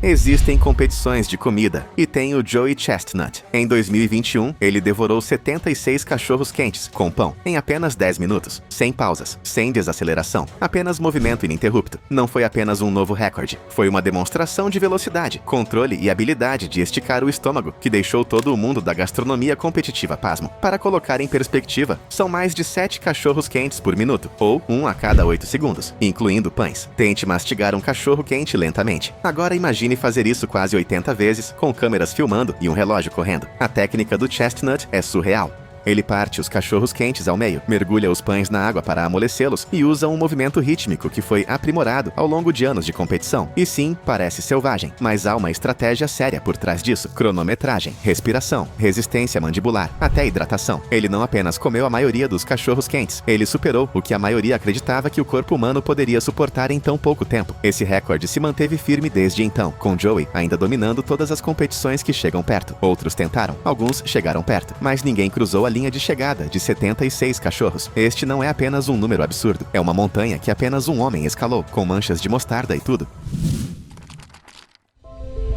Existem competições de comida, e tem o Joey Chestnut. Em 2021, ele devorou 76 cachorros quentes, com pão, em apenas 10 minutos, sem pausas, sem desaceleração, apenas movimento ininterrupto. Não foi apenas um novo recorde, foi uma demonstração de velocidade, controle e habilidade de esticar o estômago, que deixou todo o mundo da gastronomia competitiva pasmo. Para colocar em perspectiva, são mais de 7 cachorros quentes por minuto, ou 1 a cada 8 segundos, incluindo pães. Tente mastigar um cachorro quente lentamente. Agora imagine fazer isso quase 80 vezes, com câmeras filmando e um relógio correndo. A técnica do Chestnut é surreal. Ele parte os cachorros quentes ao meio, mergulha os pães na água para amolecê-los e usa um movimento rítmico que foi aprimorado ao longo de anos de competição. E sim, parece selvagem, mas há uma estratégia séria por trás disso. Cronometragem, respiração, resistência mandibular, até hidratação. Ele não apenas comeu a maioria dos cachorros quentes, ele superou o que a maioria acreditava que o corpo humano poderia suportar em tão pouco tempo. Esse recorde se manteve firme desde então, com Joey ainda dominando todas as competições que chegam perto. Outros tentaram, alguns chegaram perto, mas ninguém cruzou a linha de chegada de 76 cachorros. Este não é apenas um número absurdo, é uma montanha que apenas um homem escalou, com manchas de mostarda e tudo.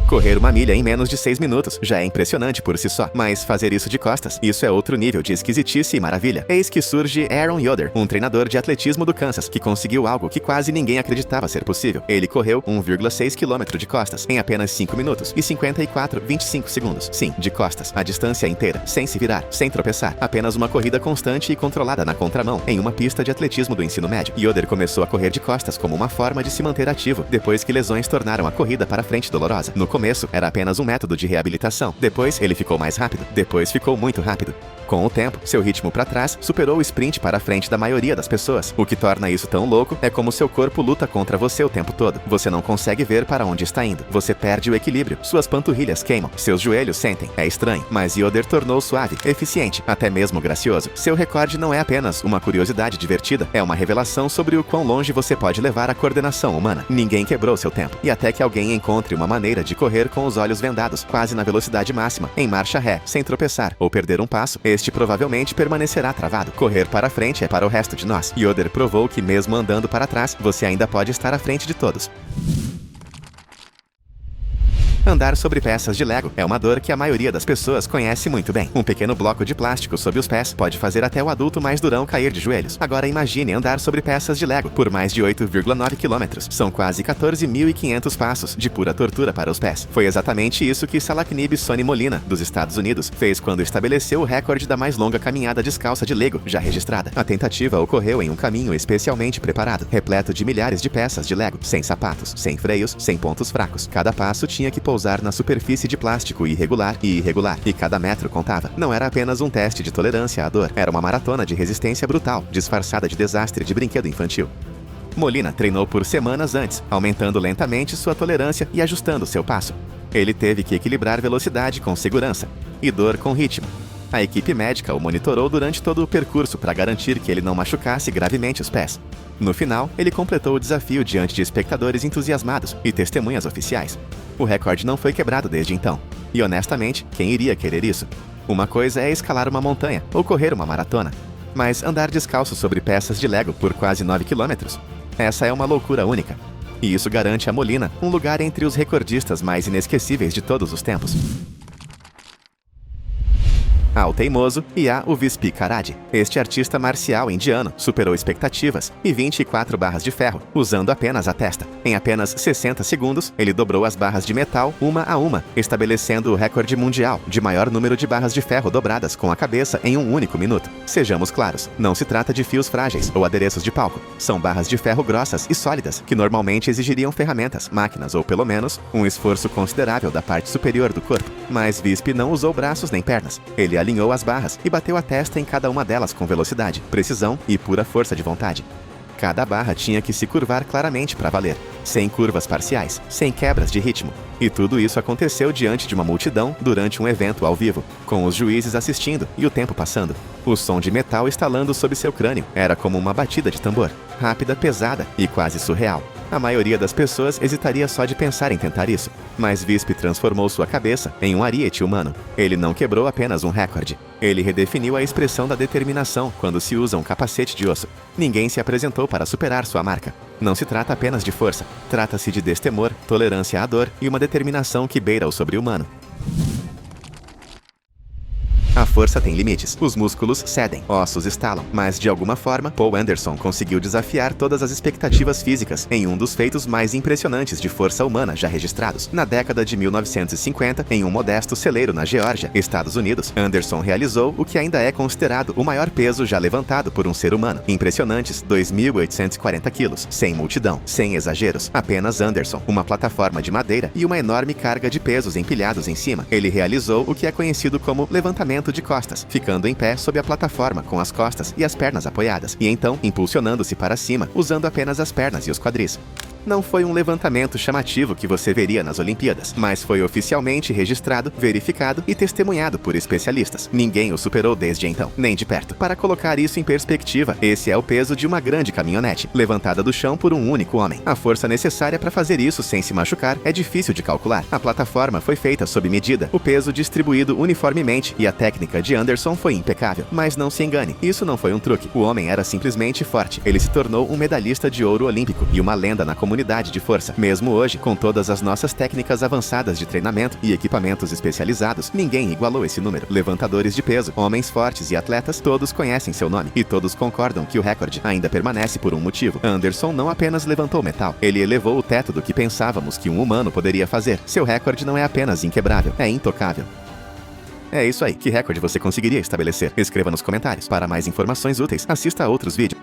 Correr uma milha em menos de 6 minutos já é impressionante por si só, mas fazer isso de costas, isso é outro nível de esquisitice e maravilha. Eis que surge Aaron Yoder, um treinador de atletismo do Kansas, que conseguiu algo que quase ninguém acreditava ser possível. Ele correu 1,6 km de costas em apenas 5 minutos e 54,25 segundos. Sim, de costas, a distância inteira, sem se virar, sem tropeçar. Apenas uma corrida constante e controlada na contramão, em uma pista de atletismo do ensino médio. Yoder começou a correr de costas como uma forma de se manter ativo, depois que lesões tornaram a corrida para frente dolorosa. No começo, era apenas um método de reabilitação. Depois, ele ficou mais rápido. Depois, ficou muito rápido. Com o tempo, seu ritmo para trás superou o sprint para a frente da maioria das pessoas. O que torna isso tão louco é como seu corpo luta contra você o tempo todo. Você não consegue ver para onde está indo. Você perde o equilíbrio. Suas panturrilhas queimam. Seus joelhos sentem. É estranho, mas Yoder tornou suave, eficiente, até mesmo gracioso. Seu recorde não é apenas uma curiosidade divertida, é uma revelação sobre o quão longe você pode levar a coordenação humana. Ninguém quebrou seu tempo. E até que alguém encontre uma maneira de correr com os olhos vendados, quase na velocidade máxima, em marcha ré, sem tropeçar ou perder um passo, este provavelmente permanecerá travado. Correr para frente é para o resto de nós. Yoder provou que mesmo andando para trás, você ainda pode estar à frente de todos. Andar sobre peças de Lego é uma dor que a maioria das pessoas conhece muito bem. Um pequeno bloco de plástico sob os pés pode fazer até o adulto mais durão cair de joelhos. Agora imagine andar sobre peças de Lego por mais de 8,9 km. São quase 14.500 passos de pura tortura para os pés. Foi exatamente isso que Salaknib Sonny Molina, dos Estados Unidos, fez quando estabeleceu o recorde da mais longa caminhada descalça de Lego já registrada. A tentativa ocorreu em um caminho especialmente preparado, repleto de milhares de peças de Lego, sem sapatos, sem freios, sem pontos fracos. Cada passo tinha que pousar na superfície de plástico irregular, e cada metro contava. Não era apenas um teste de tolerância à dor, era uma maratona de resistência brutal, disfarçada de desastre de brinquedo infantil. Molina treinou por semanas antes, aumentando lentamente sua tolerância e ajustando seu passo. Ele teve que equilibrar velocidade com segurança e dor com ritmo. A equipe médica o monitorou durante todo o percurso para garantir que ele não machucasse gravemente os pés. No final, ele completou o desafio diante de espectadores entusiasmados e testemunhas oficiais. O recorde não foi quebrado desde então. E honestamente, quem iria querer isso? Uma coisa é escalar uma montanha ou correr uma maratona. Mas andar descalço sobre peças de Lego por quase 9 km? Essa é uma loucura única. E isso garante a Molina um lugar entre os recordistas mais inesquecíveis de todos os tempos. Há o teimoso e há o Vispi Karade. Este artista marcial indiano superou expectativas e 24 barras de ferro, usando apenas a testa. Em apenas 60 segundos, ele dobrou as barras de metal uma a uma, estabelecendo o recorde mundial de maior número de barras de ferro dobradas com a cabeça em um único minuto. Sejamos claros, não se trata de fios frágeis ou adereços de palco. São barras de ferro grossas e sólidas, que normalmente exigiriam ferramentas, máquinas ou, pelo menos, um esforço considerável da parte superior do corpo. Mas Vispi não usou braços nem pernas. Ele alinhou as barras e bateu a testa em cada uma delas com velocidade, precisão e pura força de vontade. Cada barra tinha que se curvar claramente para valer, sem curvas parciais, sem quebras de ritmo. E tudo isso aconteceu diante de uma multidão durante um evento ao vivo, com os juízes assistindo e o tempo passando. O som de metal estalando sob seu crânio era como uma batida de tambor, rápida, pesada e quase surreal. A maioria das pessoas hesitaria só de pensar em tentar isso, mas Visp transformou sua cabeça em um ariete humano. Ele não quebrou apenas um recorde. Ele redefiniu a expressão da determinação quando se usa um capacete de osso. Ninguém se apresentou para superar sua marca. Não se trata apenas de força. Trata-se de destemor, tolerância à dor e uma determinação que beira o sobre-humano. A força tem limites. Os músculos cedem, ossos estalam, mas de alguma forma, Paul Anderson conseguiu desafiar todas as expectativas físicas em um dos feitos mais impressionantes de força humana já registrados. Na década de 1950, em um modesto celeiro na Geórgia, Estados Unidos, Anderson realizou o que ainda é considerado o maior peso já levantado por um ser humano. Impressionantes 2.840 quilos, sem multidão, sem exageros, apenas Anderson, uma plataforma de madeira e uma enorme carga de pesos empilhados em cima. Ele realizou o que é conhecido como levantamento de costas, ficando em pé sob a plataforma com as costas e as pernas apoiadas, e então impulsionando-se para cima, usando apenas as pernas e os quadris. Não foi um levantamento chamativo que você veria nas Olimpíadas, mas foi oficialmente registrado, verificado e testemunhado por especialistas. Ninguém o superou desde então, nem de perto. Para colocar isso em perspectiva, esse é o peso de uma grande caminhonete, levantada do chão por um único homem. A força necessária para fazer isso sem se machucar é difícil de calcular. A plataforma foi feita sob medida, o peso distribuído uniformemente e a técnica de Anderson foi impecável. Mas não se engane, isso não foi um truque. O homem era simplesmente forte. Ele se tornou um medalhista de ouro olímpico e uma lenda na comunidade de força. Mesmo hoje, com todas as nossas técnicas avançadas de treinamento e equipamentos especializados, ninguém igualou esse número. Levantadores de peso, homens fortes e atletas, todos conhecem seu nome e todos concordam que o recorde ainda permanece por um motivo. Anderson não apenas levantou metal, ele elevou o teto do que pensávamos que um humano poderia fazer. Seu recorde não é apenas inquebrável, é intocável. É isso aí. Que recorde você conseguiria estabelecer? Escreva nos comentários. Para mais informações úteis, assista a outros vídeos.